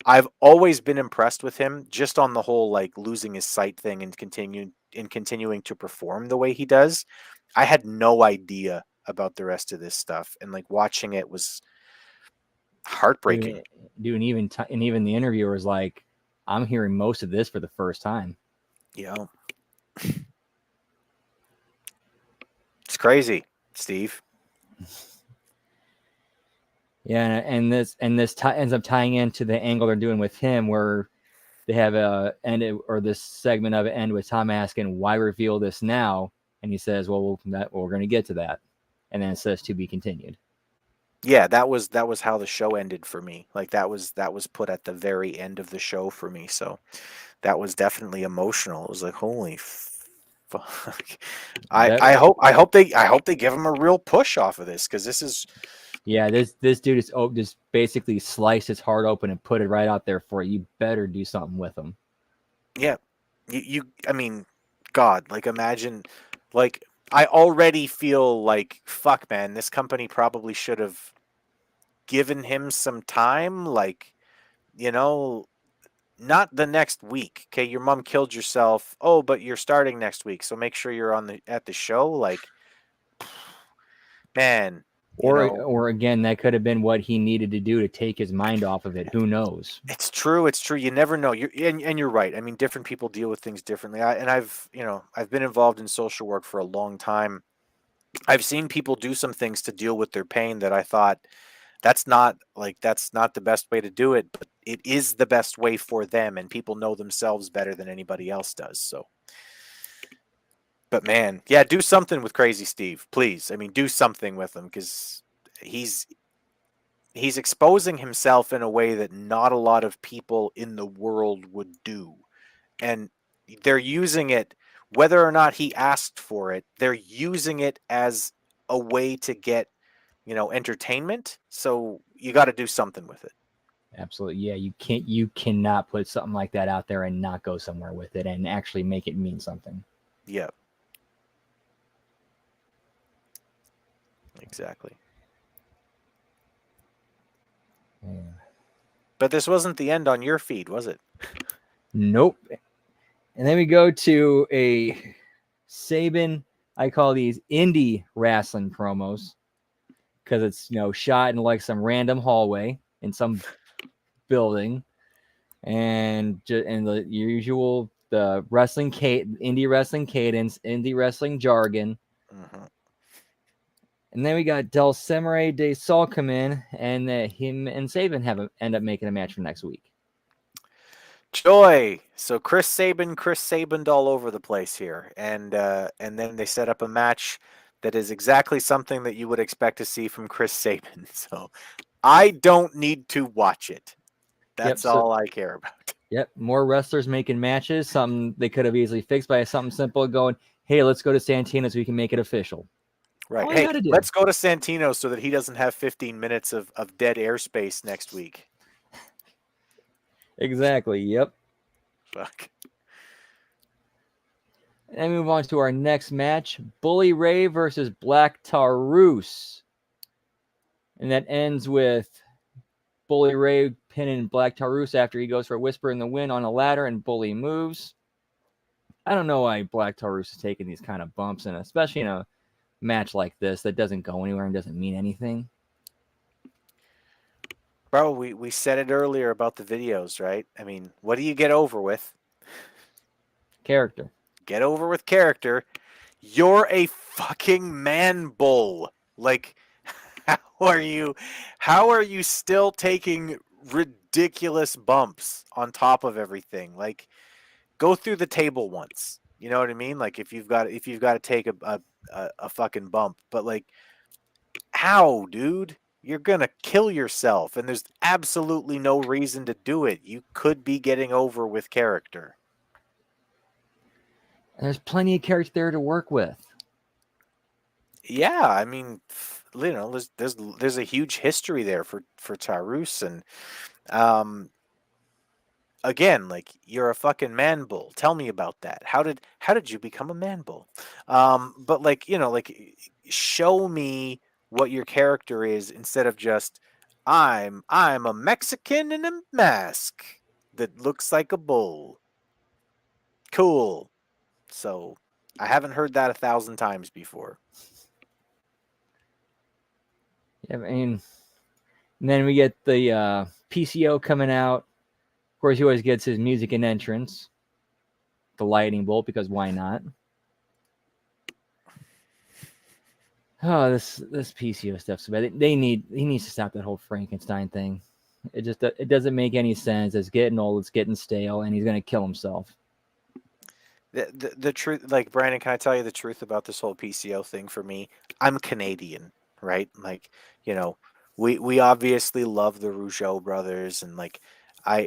I've always been impressed with him just on the whole like losing his sight thing and continuing to perform the way he does. I had no idea about the rest of this stuff, and like watching it was heartbreaking. Dude, and even the interviewer was like, I'm hearing most of this for the first time. Yeah. It's crazy, Steve. Yeah, and this ends up tying into the angle they're doing with him, where they have this segment of it end with Tom asking, "Why reveal this now?" And he says, "Well, we're going to get to that," and then it says to be continued. Yeah, that was how the show ended for me. Like that was put at the very end of the show for me. So that was definitely emotional. It was like, holy fuck. I hope they give him a real push off of this, because this is. Yeah, this dude just basically sliced his heart open and put it right out there for you. You better do something with him. Yeah, I mean, God, like imagine, like I already feel like fuck, man. This company probably should have given him some time, like you know, not the next week. Okay, your mom killed yourself. Oh, but you're starting next week, so make sure you're at the show. Like, man, Or again, that could have been what he needed to do to take his mind off of it. Who knows? It's true. It's true. You never know. And you're right. I mean, different people deal with things differently. I've been involved in social work for a long time. I've seen people do some things to deal with their pain that I thought that's not the best way to do it, but it is the best way for them, and people know themselves better than anybody else does. So, but man, yeah, do something with Crazy Steve, please. I mean, do something with him, because he's exposing himself in a way that not a lot of people in the world would do. And they're using it, whether or not he asked for it, they're using it as a way to get, entertainment. So you got to do something with it. Absolutely. Yeah, you cannot put something like that out there and not go somewhere with it and actually make it mean something. Yeah. Exactly. Yeah. But this wasn't the end on your feed, was it? Nope. And then we go to a Saban. I call these indie wrestling promos because it's shot in like some random hallway in some building, and the usual the indie wrestling cadence, indie wrestling jargon. Mm-hmm. And then we got Del Samurai de Sol come in, and him and Saban end up making a match for next week. Joy. So Chris Sabin all over the place here, and then they set up a match that is exactly something that you would expect to see from Chris Sabin. So I don't need to watch it. That's all I care about. Yep, more wrestlers making matches. Something they could have easily fixed by something simple, going, "Hey, let's go to Santino so we can make it official." Right. All you Hey, gotta do. let's go to Santino so that he doesn't have 15 minutes of dead airspace next week. Exactly. Yep. Fuck. And move on to our next match: Bully Ray versus Black Taurus, and that ends with Bully Ray pinning Black Taurus after he goes for a whisper in the wind on a ladder, and Bully moves. I don't know why Black Taurus is taking these kind of bumps, and especially in a match like this that doesn't go anywhere and doesn't mean anything. Bro, we said it earlier about the videos, right? I mean, what do you get over with? Character. Get over with character. You're a fucking man bull. Like, how are you still taking ridiculous bumps on top of everything? Like, go through the table once. You know what I mean? Like if you've got to take a fucking bump, but like, how, dude? You're gonna kill yourself, and there's absolutely no reason to do it. You could be getting over with character. And there's plenty of character there to work with. Yeah, I mean, you know, there's a huge history there for Tyrus, and um, again, like you're a fucking man bull. Tell me about that. How did you become a man bull? But like, you know, like show me what your character is instead of just I'm a Mexican in a mask that looks like a bull. Cool. So I haven't heard that 1,000 times before. Yeah, I mean, and then we get the PCO coming out. Of course, he always gets his music and entrance, the lightning bolt, because why not? Oh, this PCO stuff so bad. He needs to stop that whole Frankenstein thing. It doesn't make any sense. It's getting old. It's getting stale, and he's gonna kill himself. The truth, like Brandon, can I tell you the truth about this whole PCO thing for me? I'm Canadian, right? Like, you know, we obviously love the Rougeau brothers, and like, I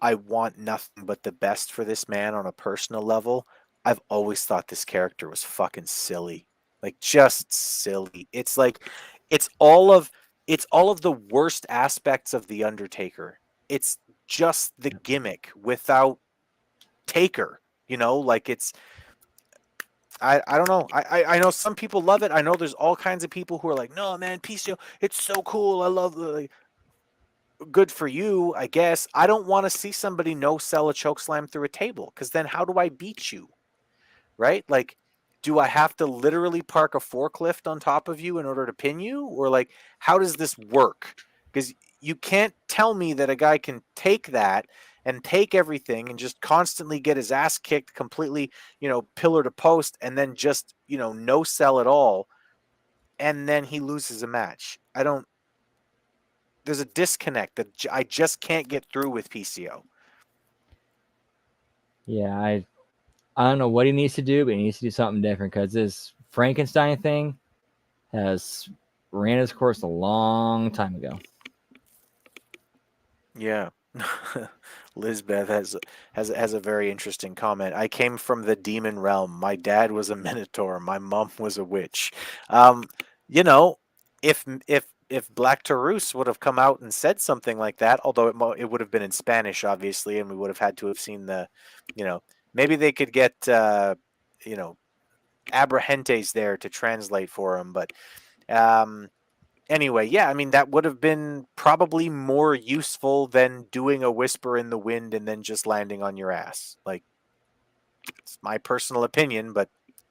I want nothing but the best for this man on a personal level. I've always thought this character was fucking silly. Like just silly. It's like it's all of it's all of the worst aspects of the Undertaker. It's just the gimmick without Taker. You know, like it's I don't know. I know some people love it. I know there's all kinds of people who are like, no man, PCO, it's so cool. I love the like, good for you, I guess. I don't want to see somebody no sell a choke slam through a table because then how do I beat you? Right? Like, do I have to literally park a forklift on top of you in order to pin you? Or like, how does this work? Because you can't tell me that a guy can take that and take everything and just constantly get his ass kicked completely, you know, pillar to post and then just, you know, no sell at all. And then he loses a match. I don't, there's a disconnect that I just can't get through with PCO. Yeah, I don't know what he needs to do, but he needs to do something different because this Frankenstein thing has ran its course a long time ago. Yeah. Lisbeth has a very interesting comment. I came from the demon realm. My dad was a minotaur. My mom was a witch. Um, you know, if Black Taurus would have come out and said something like that, although it would have been in Spanish, obviously, and we would have had to have seen the, you know, maybe they could get you know, Abrahentes there to translate for him, but um anyway, yeah, I mean that would have been probably more useful than doing a whisper in the wind and then just landing on your ass. Like it's my personal opinion, but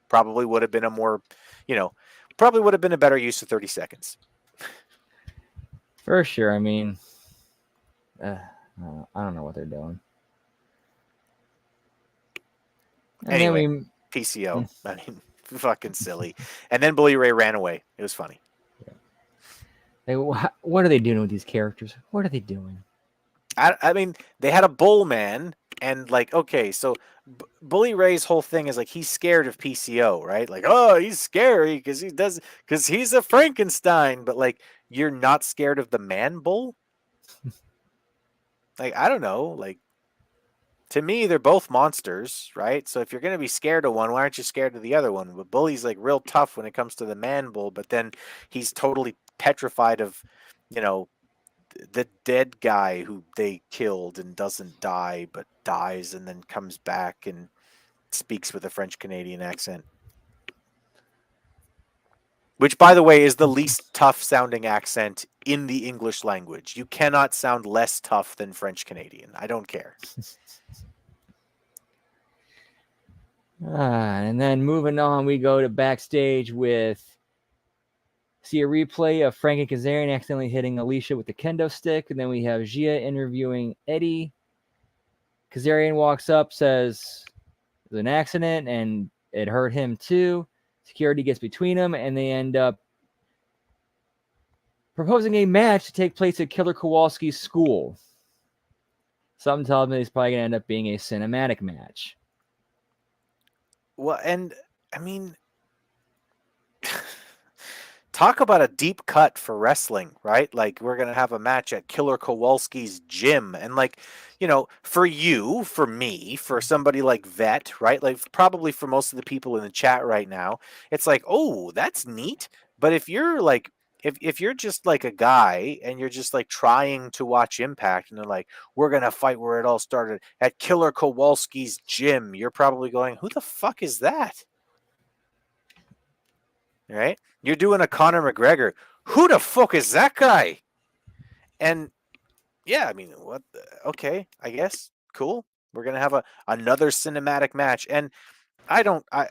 probably would have been a more, you know, probably would have been a better use of 30 seconds. For sure. I mean, uh, I don't know what they're doing. And Anyway, then PCO. I mean, fucking silly. And then Bully Ray ran away. It was funny. what are they doing with these characters? What are they doing? I mean, they had a bull man, and like, okay, so Bully Ray's whole thing is like he's scared of PCO, right? Like, oh, he's scary because he's a Frankenstein, but like, you're not scared of the man bull. Like, I don't know, like. To me, they're both monsters, right? So if you're gonna be scared of one, why aren't you scared of the other one? But Bully's like real tough when it comes to the man bull, but then he's totally petrified of, you know, the dead guy who they killed and doesn't die but dies and then comes back and speaks with a French Canadian accent. Which, by the way, is the least tough sounding accent in the English language. You cannot sound less tough than French Canadian. I don't care. And then moving on, we go to backstage with See a replay of Frankie Kazarian accidentally hitting Alicia with the kendo stick, and then we have Gia interviewing Eddie. Kazarian walks up, says it was an accident, and it hurt him too. Security gets between them, and they end up proposing a match to take place at Killer Kowalski's school. Something tells me it's probably going to end up being a cinematic match. Well, and I mean, talk about a deep cut for wrestling, right? Like, we're going to have a match at Killer Kowalski's gym. And, like, you know, for you, for me, for somebody like Vet, right? Like, probably for most of the people in the chat right now, it's like, oh, that's neat. But if you're like, if you're just like a guy and you're just like trying to watch Impact and they're like, we're going to fight where it all started at Killer Kowalski's gym, you're probably going, who the fuck is that? Right? You're doing a Conor McGregor. Who the fuck is that guy? And yeah, I mean, what? Okay, I guess cool. We're gonna have another cinematic match, and I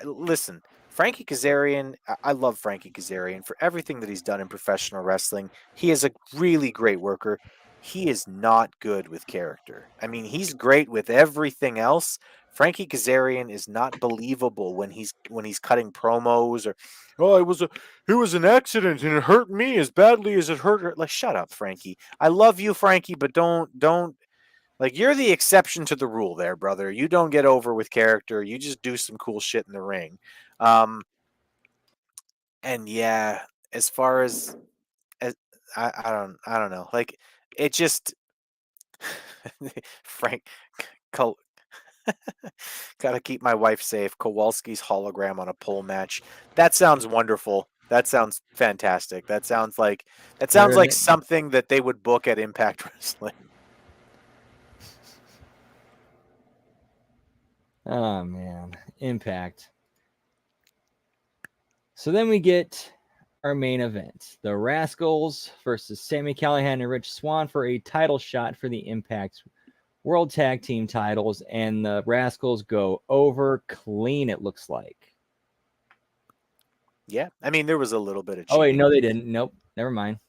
listen. Frankie Kazarian, I love Frankie Kazarian for everything that he's done in professional wrestling. He is a really great worker. He is not good with character. I mean, he's great with everything else. Frankie Kazarian is not believable when he's cutting promos or, oh, it was an accident and it hurt me as badly as it hurt her. Like, shut up, Frankie. I love you, Frankie, but don't like, you're the exception to the rule there, brother. You don't get over with character. You just do some cool shit in the ring. And yeah, as far as I don't know. Like, it just Frank Col- gotta keep my wife safe. Kowalski's hologram on a pole match. That sounds wonderful. That sounds fantastic. That sounds like something that they would book at Impact Wrestling. Oh, man. Impact. So then we get our main event. The Rascals versus Sami Callihan and Rich Swann for a title shot for the Impact World Tag Team titles. And the Rascals go over clean, it looks like. Yeah. I mean, there was a little bit of cheating. Oh, wait, no, they didn't. Nope. Never mind.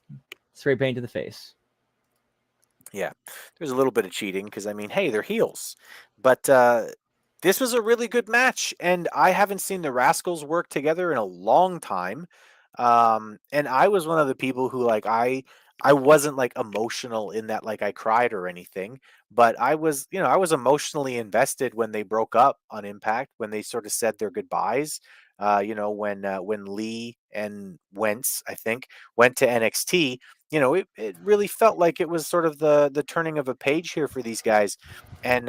Spray paint to the face. Yeah. There's a little bit of cheating because, I mean, hey, they're heels. But this was a really good match, and I haven't seen the Rascals work together in a long time. And I was one of the people who, like, I wasn't like emotional in that, like, I cried or anything, but I was, I was emotionally invested when they broke up on Impact, when they sort of said their goodbyes. When Lee and Wentz, I think, went to NXT, it really felt like it was sort of the turning of a page here for these guys. And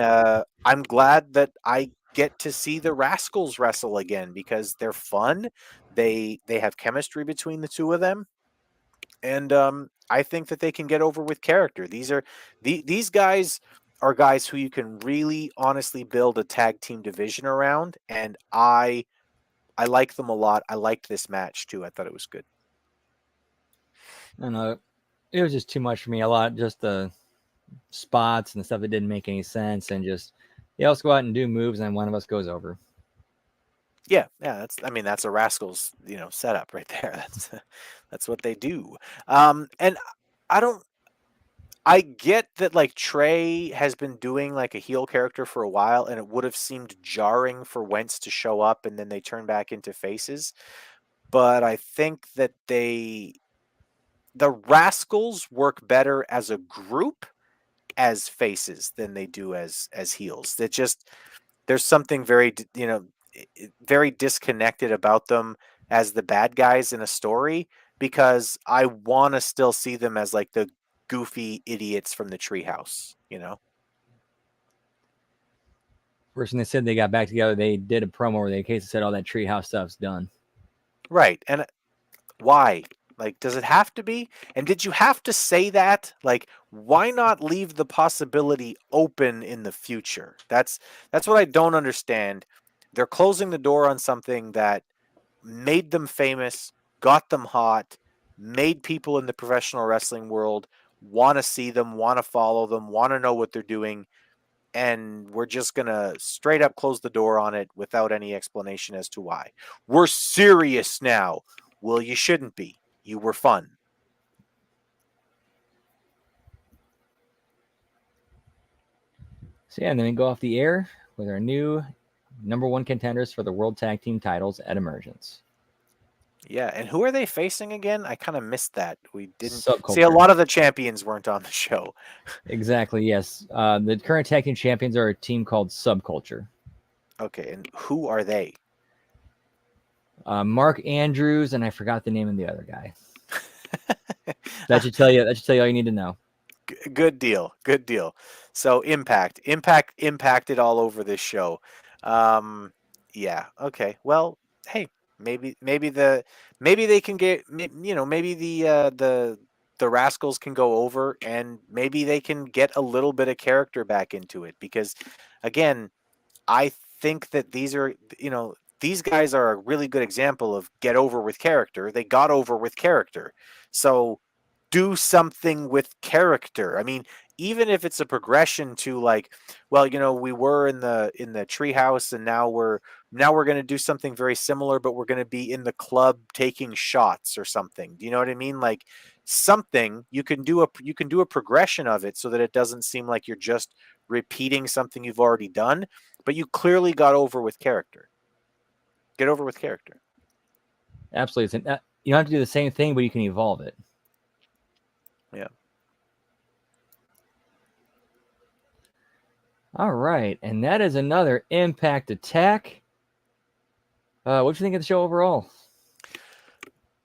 I'm glad that I get to see the Rascals wrestle again because they're fun. They have chemistry between the two of them, and I think that they can get over with character. These guys are guys who you can really honestly build a tag team division around, and I like them a lot. I liked this match too. I thought it was good. I don't know. It was just too much for me. A lot, just the spots and the stuff that didn't make any sense, and just they also go out and do moves, and one of us goes over. Yeah. That's a Rascals, setup right there. That's what they do. And I get that, like, Trey has been doing like a heel character for a while, and it would have seemed jarring for Wentz to show up and then they turn back into faces. But I think that the Rascals work better as a group as faces than they do as heels. That just there's something very very disconnected about them as the bad guys in a story, because I want to still see them as like the goofy idiots from the treehouse. First, when they said they got back together, they did a promo where they said all that treehouse stuff's done. Right. And why? Like, does it have to be? And did you have to say that? Like, why not leave the possibility open in the future? That's what I don't understand. They're closing the door on something that made them famous, got them hot, made people in the professional wrestling world want to see them, want to follow them, want to know what they're doing. And we're just going to straight up close the door on it without any explanation as to why. We're serious now. Well, you shouldn't be. You were fun. So yeah, and then we go off the air with our new #1 contenders for the World Tag Team titles at Emergence. Yeah, and who are they facing again? I kind of missed that. We didn't see, a Subculture. lot of the champions weren't on the show. Exactly, yes. The current tag team champions are a team called Subculture. Okay, and who are they? Mark Andrews, and I forgot the name of the other guy. That should tell you all you need to know. Good deal. Good deal. So Impact impacted all over this show. Yeah. Okay. Well, hey, maybe they can get, maybe the Rascals can go over, and maybe they can get a little bit of character back into it, because again, I think that these guys are a really good example of get over with character. They got over with character. So do something with character. I mean, even if it's a progression to, like, well, we were in the treehouse, and now we're going to do something very similar, but we're going to be in the club taking shots or something. Do you know what I mean? Like, something you can do a progression of it, so that it doesn't seem like you're just repeating something you've already done, but you clearly got over with character. Get over with character. Absolutely. You don't have to do the same thing, but you can evolve it. Yeah. All right, and that is another Impact Attack. What do you think of the show overall?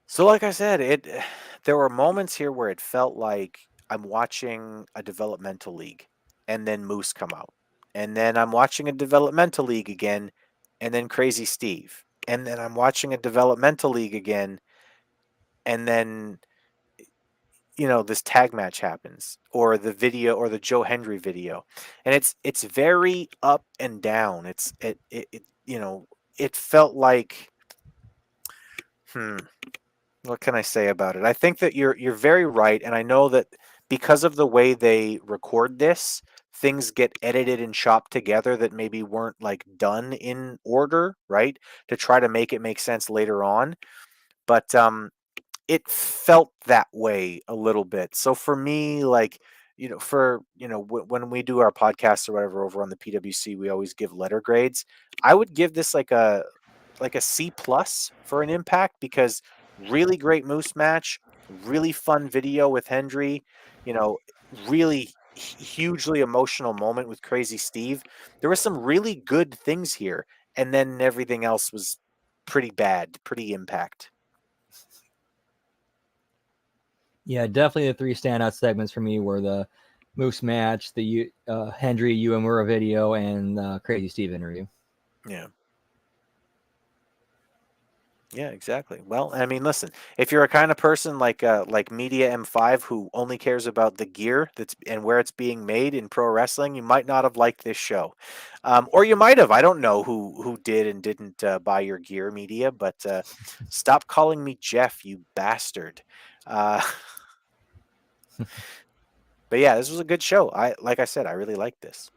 So, like I said, there were moments here where it felt like I'm watching a developmental league, and then Moose come out, and then I'm watching a developmental league again, and then Crazy Steve, and then I'm watching a developmental league again, and then this tag match happens, or the video, or the Joe Hendry video, and it's very up and down. It felt like, what can I say about it? I think that you're very right, and I know that because of the way they record this, things get edited and chopped together that maybe weren't, like, done in order, right? To try to make it make sense later on. But it felt that way a little bit. So for me, like, when we do our podcasts or whatever over on the PWC, we always give letter grades. I would give this like a C+ for an Impact, because really great Moose match, really fun video with Hendry, really hugely emotional moment with Crazy Steve. There were some really good things here, and then everything else was pretty bad, pretty Impact. Yeah, definitely the three standout segments for me were the Moose match, the Hendry Uemura video, and Crazy Steve interview. Yeah. Yeah, exactly. Well, I mean, listen, if you're a kind of person like Media M5, who only cares about the gear and where it's being made in pro wrestling, you might not have liked this show, or you might have. I don't know who did and didn't buy your gear, Media, but stop calling me Jeff, you bastard. But yeah, this was a good show. Like I said, I really liked this.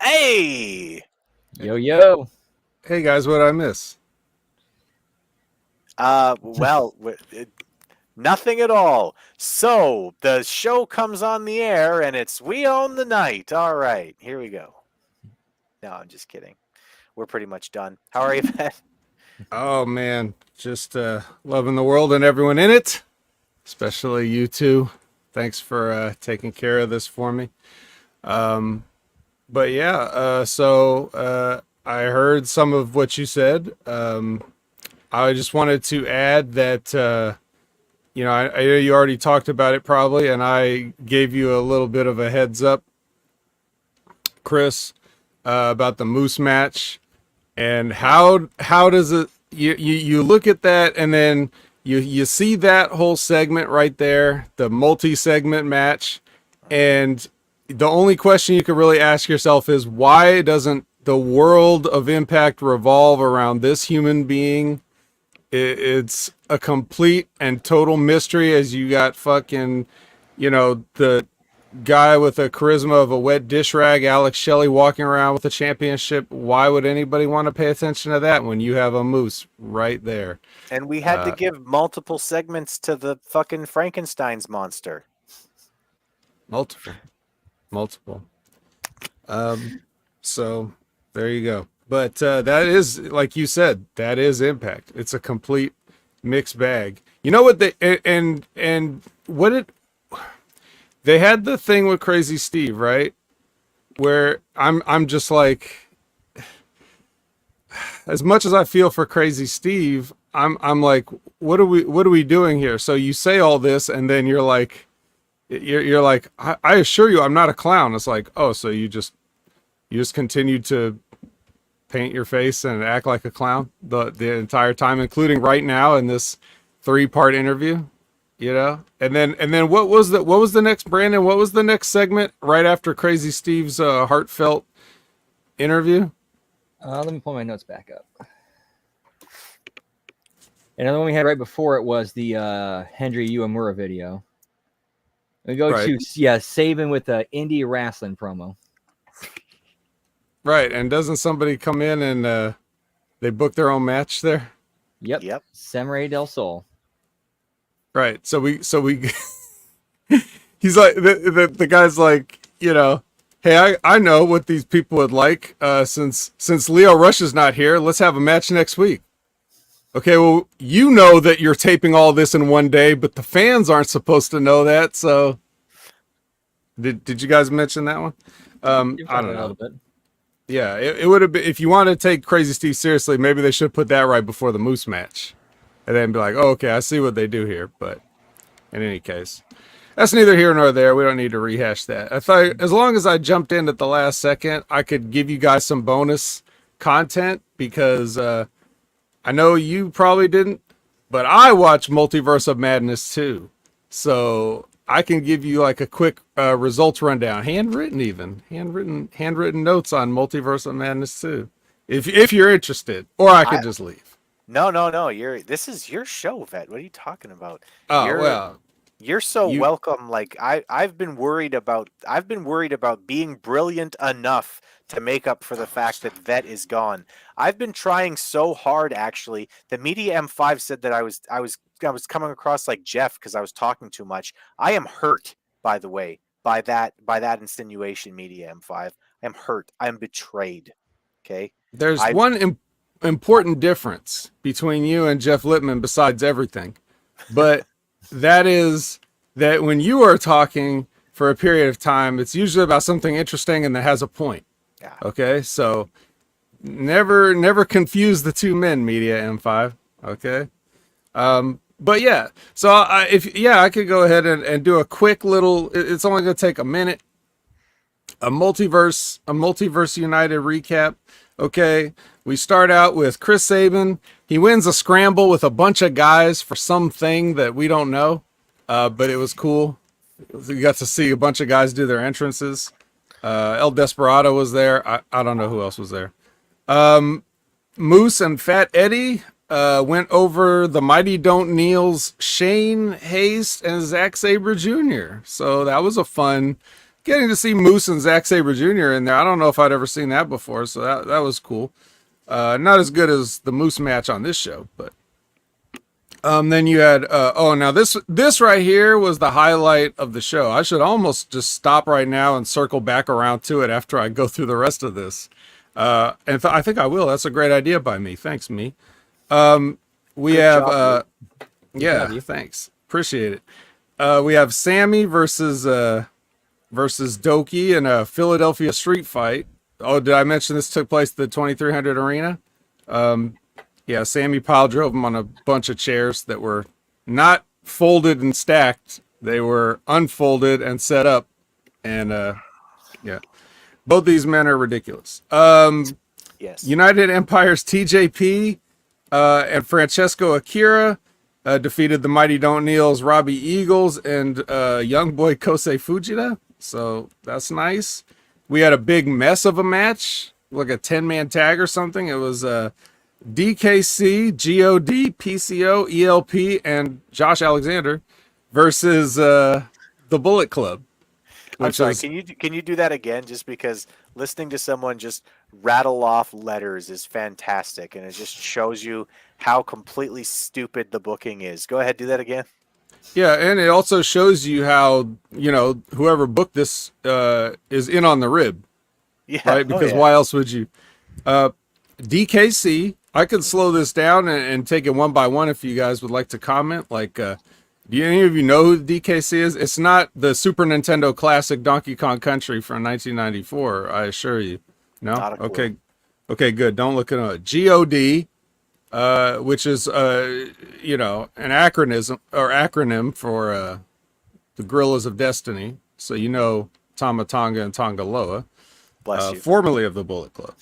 Hey, Yo. Hey guys, what I miss? well, nothing at all. So the show comes on the air, and it's We Own the Night. All right, here we go. No, I'm just kidding. We're pretty much done. How are you, Ben? Oh man, just loving the world and everyone in it, especially you two. Thanks for taking care of this for me. But yeah, so I heard some of what you said. I just wanted to add that, I know you already talked about it probably, and I gave you a little bit of a heads up, Chris, about the Moose match, and how does it, you look at that, and then you see that whole segment right there, the multi-segment match, and the only question you could really ask yourself is, why doesn't the world of Impact revolve around this human being? It's a complete and total mystery, as you got fucking, the guy with a charisma of a wet dish rag, Alex Shelley, walking around with a championship. Why would anybody want to pay attention to that when you have a Moose right there? And we had to give multiple segments to the fucking Frankenstein's monster. Multiple. So there you go. But that is, like you said, that is Impact. It's a complete mixed bag. You know what and what it they had the thing with Crazy Steve, right? Where I'm just like, as much as I feel for Crazy Steve, I'm like, what are we doing here? So you say all this, and then you're like, I assure you, I'm not a clown. It's like, oh, so you just continue to paint your face and act like a clown the entire time, including right now in this 3-part interview, you know? And then what was the next, Brandon? What was the next segment right after Crazy Steve's heartfelt interview? Let me pull my notes back up. Another one we had right before it was the Hendry Uemura video. We go to Saban with the indie wrestling promo. Right, and doesn't somebody come in and they book their own match there? Yep. Samurai del Sol. Right. So we he's like the guy's like, you know, hey, I know what these people would like. Since Leo Rush is not here, let's have a match next week. Okay, well, you know that you're taping all this in one day, but the fans aren't supposed to know that. So did you guys mention that one? I don't know. Yeah, it would have been, if you want to take Crazy Steve seriously, maybe they should put that right before the Moose match. And then be like, oh, okay, I see what they do here. But in any case, that's neither here nor there. We don't need to rehash that. I thought as long as I jumped in at the last second, I could give you guys some bonus content because I know you probably didn't, but I watched Multiverse of Madness too. So I can give you like a quick results rundown, handwritten notes on Multiverse of Madness too, if you're interested, or I could just leave. No. This is your show, Vet. What are you talking about? Oh, You're so welcome. Like I've been worried about being brilliant enough to make up for the fact that Vet is gone. I've been trying so hard, actually. The Media M5 said that I was coming across like Jeff because I was talking too much. I am hurt, by the way, by that insinuation, Media M5. I am hurt. I am betrayed. Okay. There's one important difference between you and Jeff Lippman besides everything, but that is that when you are talking for a period of time, it's usually about something interesting and that has a point. Yeah. Okay, so never confuse the two men, Media M5. Okay, but yeah, so I could go ahead and do a quick little. It's only going to take a minute. A multiverse United recap. Okay, we start out with Chris Sabin. He wins a scramble with a bunch of guys for something that we don't know, but it was cool. We got to see a bunch of guys do their entrances. El Desperado was there. I don't know who else was there. Moose and Fat Eddie went over the Mighty Don't Kneel's Shane Haste and Zack Sabre Jr. So that was a fun getting to see Moose and Zack Sabre Jr. in there. I don't know if I'd ever seen that before, so that was cool. Not as good as the Moose match on this show, but then you had now this right here was the highlight of the show. I should almost just stop right now and circle back around to it after I go through the rest of this. I think I will. That's a great idea by me. Thanks, me. We Good have job, thanks. Appreciate it. We have Sammy versus Doki in a Philadelphia street fight. Oh, did I mention this took place at the 2300 Arena? Yeah, Sammy Pyle drove him on a bunch of chairs that were not folded and stacked. They were unfolded and set up. And yeah, both these men are ridiculous. Yes. United Empire's TJP and Francesco Akira defeated the Mighty Don't Kneel's Robbie Eagles and young boy Kosei Fujita. So that's nice. We had a big mess of a match, like a 10-man tag or something. It was DKC, GOD, PCO, ELP, and Josh Alexander versus the Bullet Club. I'm sorry. Can you do that again? Just because listening to someone just rattle off letters is fantastic, and it just shows you how completely stupid the booking is. Go ahead, do that again. Yeah, and it also shows you how, whoever booked this is in on the rib, Yeah. right? Because why else would you? DKC, I could slow this down and take it one by one if you guys would like to comment. Like, do any of you know who DKC is? It's not the Super Nintendo classic Donkey Kong Country from 1994, I assure you. No? Not a clue. Okay. Okay, good. Don't look it up. GOD, which is, an acronym for the Gorillas of Destiny. So Tama Tonga and Tongaloa, Bless you. formerly of the Bullet Club.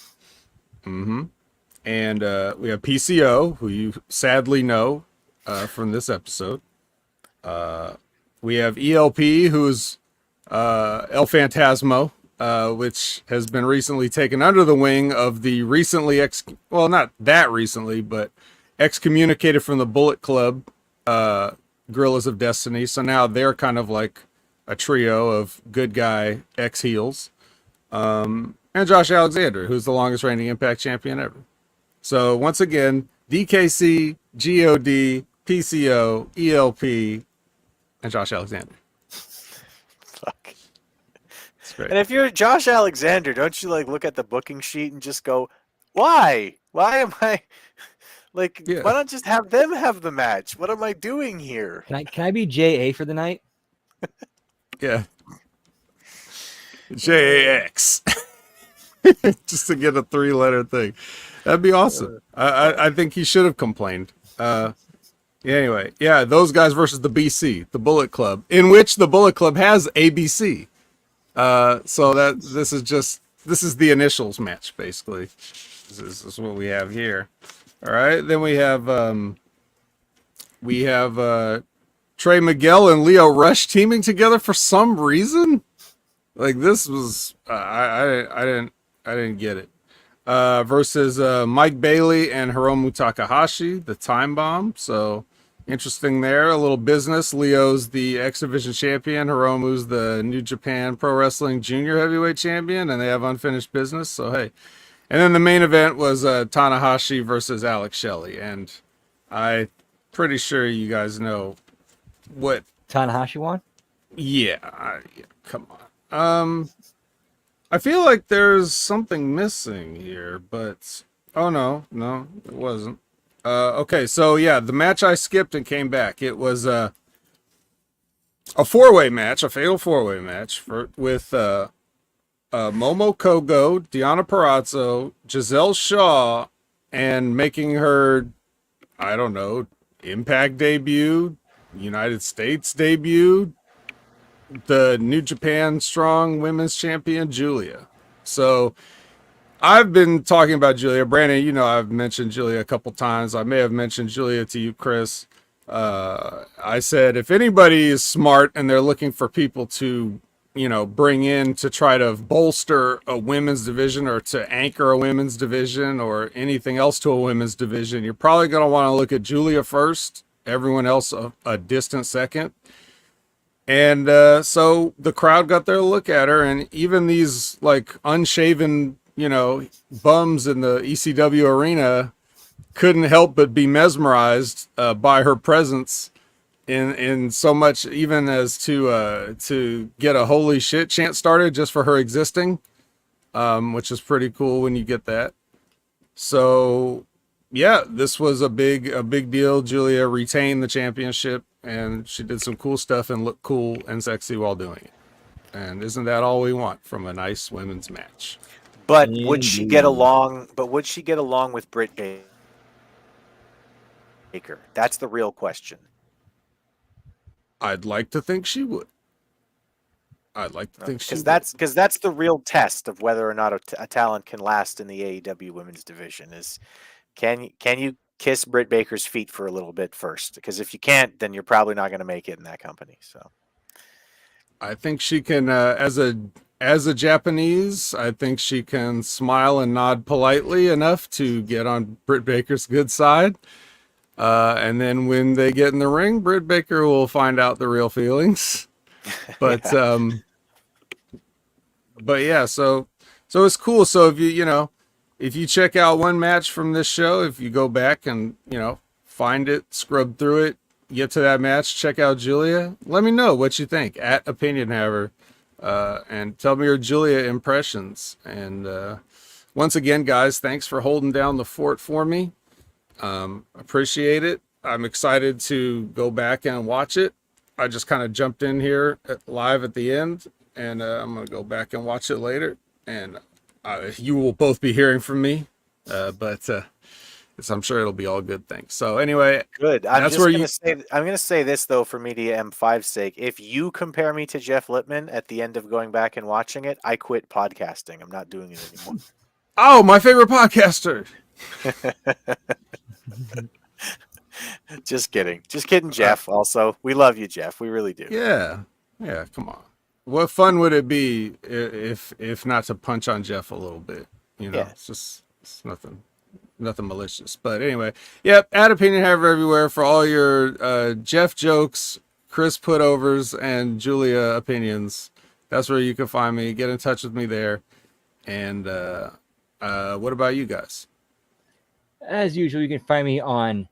Mm-hmm. And we have PCO, who you sadly know from this episode. We have ELP, who's El Phantasmo, which has been recently taken under the wing of the recently not that recently, but excommunicated from the Bullet Club, Gorillas of Destiny. So now they're kind of like a trio of good guy ex-heels. And Josh Alexander, who's the longest reigning Impact champion ever. So once again, DKC, GOD, PCO, ELP, and Josh Alexander. Fuck. That's great. And if you're Josh Alexander, don't you look at the booking sheet and just go, why? Why am I why not just have them have the match? What am I doing here? Can I be JA for the night? Yeah. JAX. Just to get a 3-letter thing. That'd be awesome. I think he should have complained. Anyway, yeah, those guys versus the BC, the Bullet Club, in which the Bullet Club has ABC. So this is the initials match, basically. This is what we have here. All right, then we have Trey Miguel and Leo Rush teaming together for some reason. Like, this was I didn't get it. Versus Mike Bailey and Hiromu Takahashi, the Time Bomb. So interesting there. A little business. Leo's the X Division champion. Hiromu's the New Japan Pro Wrestling Junior Heavyweight champion, and they have unfinished business. So hey. And then the main event was Tanahashi versus Alex Shelley, and I'm pretty sure you guys know what Tanahashi won? Yeah, come on. I feel like there's something missing here, but oh no, it wasn't. Okay, so yeah, the match I skipped and came back. It was a 4-way match, a fatal 4-way match with Momo Kogo, Deonna Purrazzo, Giselle Shaw, and making her, I don't know, Impact debut, United States debut, the New Japan Strong Women's Champion, Julia. So I've been talking about Julia. Brandon, I've mentioned Julia a couple times. I may have mentioned Julia to you, Chris. I said, if anybody is smart and they're looking for people to, bring in to try to bolster a women's division or to anchor a women's division or anything else to a women's division, you're probably going to want to look at Julia first, everyone else a distant second. And so the crowd got their look at her, and even these unshaven, bums in the ECW arena couldn't help but be mesmerized by her presence in so much, even as to get a holy shit chant started just for her existing, which is pretty cool when you get that. So yeah, this was a big deal. Julia retained the championship, and she did some cool stuff and looked cool and sexy while doing it. And isn't that all we want from a nice women's match? But would she get along? But would she get along with Britt Baker? That's the real question. I'd like to think she would. I'd like to think she would. Because that's the real test of whether or not a talent can last in the AEW women's division. Is can you kiss Britt Baker's feet for a little bit first? Because if you can't, then you're probably not going to make it in that company. So I think she can, as a Japanese, I think she can smile and nod politely enough to get on Britt Baker's good side. And then when they get in the ring, Britt Baker will find out the real feelings. But But yeah, so it's cool. So if if you check out one match from this show, if you go back and find it, scrub through it, get to that match, check out Julia, let me know what you think at Opinion Haver, and tell me your Julia impressions. And once again, guys, thanks for holding down the fort for me. Appreciate it. I'm excited to go back and watch it. I just kind of jumped in here live at the end, and I'm going to go back and watch it later. And you will both be hearing from me, but I'm sure it'll be all good things. So anyway, good. I'm going to say this though, for Media M5's sake. If you compare me to Jeff Lippman at the end of going back and watching it, I quit podcasting. I'm not doing it anymore. Oh, my favorite podcaster. Just kidding, Jeff. Also, we love you, Jeff. We really do. Yeah. Come on. What fun would it be if not to punch on Jeff a little bit? Yeah. It's nothing malicious. But anyway, yep. At Opinion Haver everywhere for all your Jeff jokes, Chris putovers, and Julia opinions. That's where you can find me. Get in touch with me there. And what about you guys? As usual, you can find me on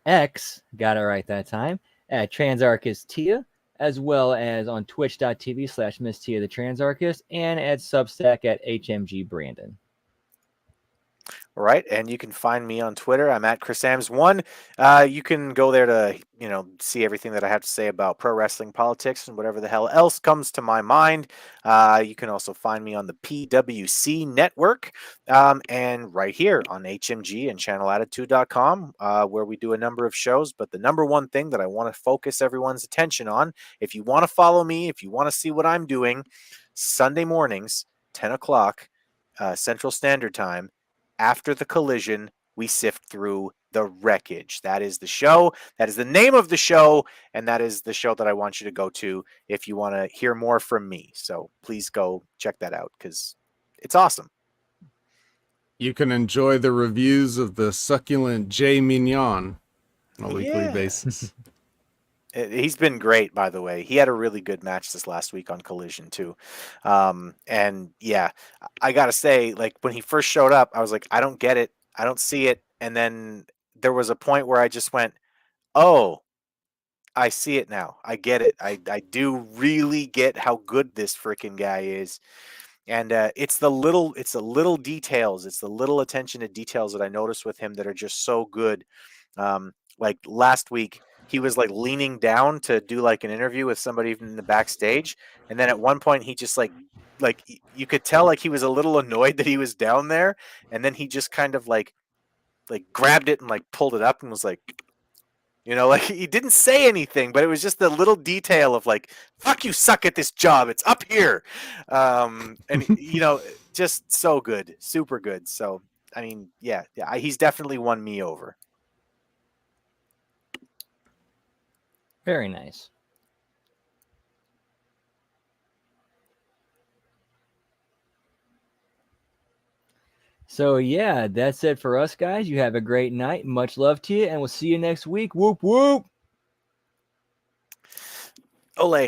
X, got it right that time, at Transarchist Tia, as well as on twitch.tv/Miss Tia the Transarchist, and at Substack at HMG Brandon. All right, and you can find me on Twitter. I'm at ChrisAms1. You can go there to see everything that I have to say about pro wrestling, politics, and whatever the hell else comes to my mind. You can also find me on the PWC network, and right here on HMG and channelattitude.com, where we do a number of shows. But the number one thing that I want to focus everyone's attention on, if you want to follow me, if you want to see what I'm doing, Sunday mornings, 10 o'clock Central Standard Time, after the collision, we sift through the wreckage. That is the show. That is the name of the show. And that is the show that I want you to go to if you want to hear more from me. So please go check that out because it's awesome. You can enjoy the reviews of the succulent Jay Mignon on a weekly basis. He's been great, by the way. He had a really good match this last week on Collision too. And yeah, I got to say, like when he first showed up, I was like, I don't get it. I don't see it. And then there was a point where I just went, oh, I see it now. I get it. I do really get how good this freaking guy is. And it's the little details. It's the little attention to details that I noticed with him that are just so good. Like last week, he was like leaning down to do like an interview with somebody in the backstage. And then at one point he just like you could tell like he was a little annoyed that he was down there. And then he just kind of like grabbed it and like pulled it up and was like, like he didn't say anything, but it was just the little detail of like, fuck, you suck at this job. It's up here. And just so good, super good. So, I mean, yeah, he's definitely won me over. Very nice. So yeah, that's it for us, guys. You have a great night. Much love to you, and we'll see you next week. Whoop whoop. Ole.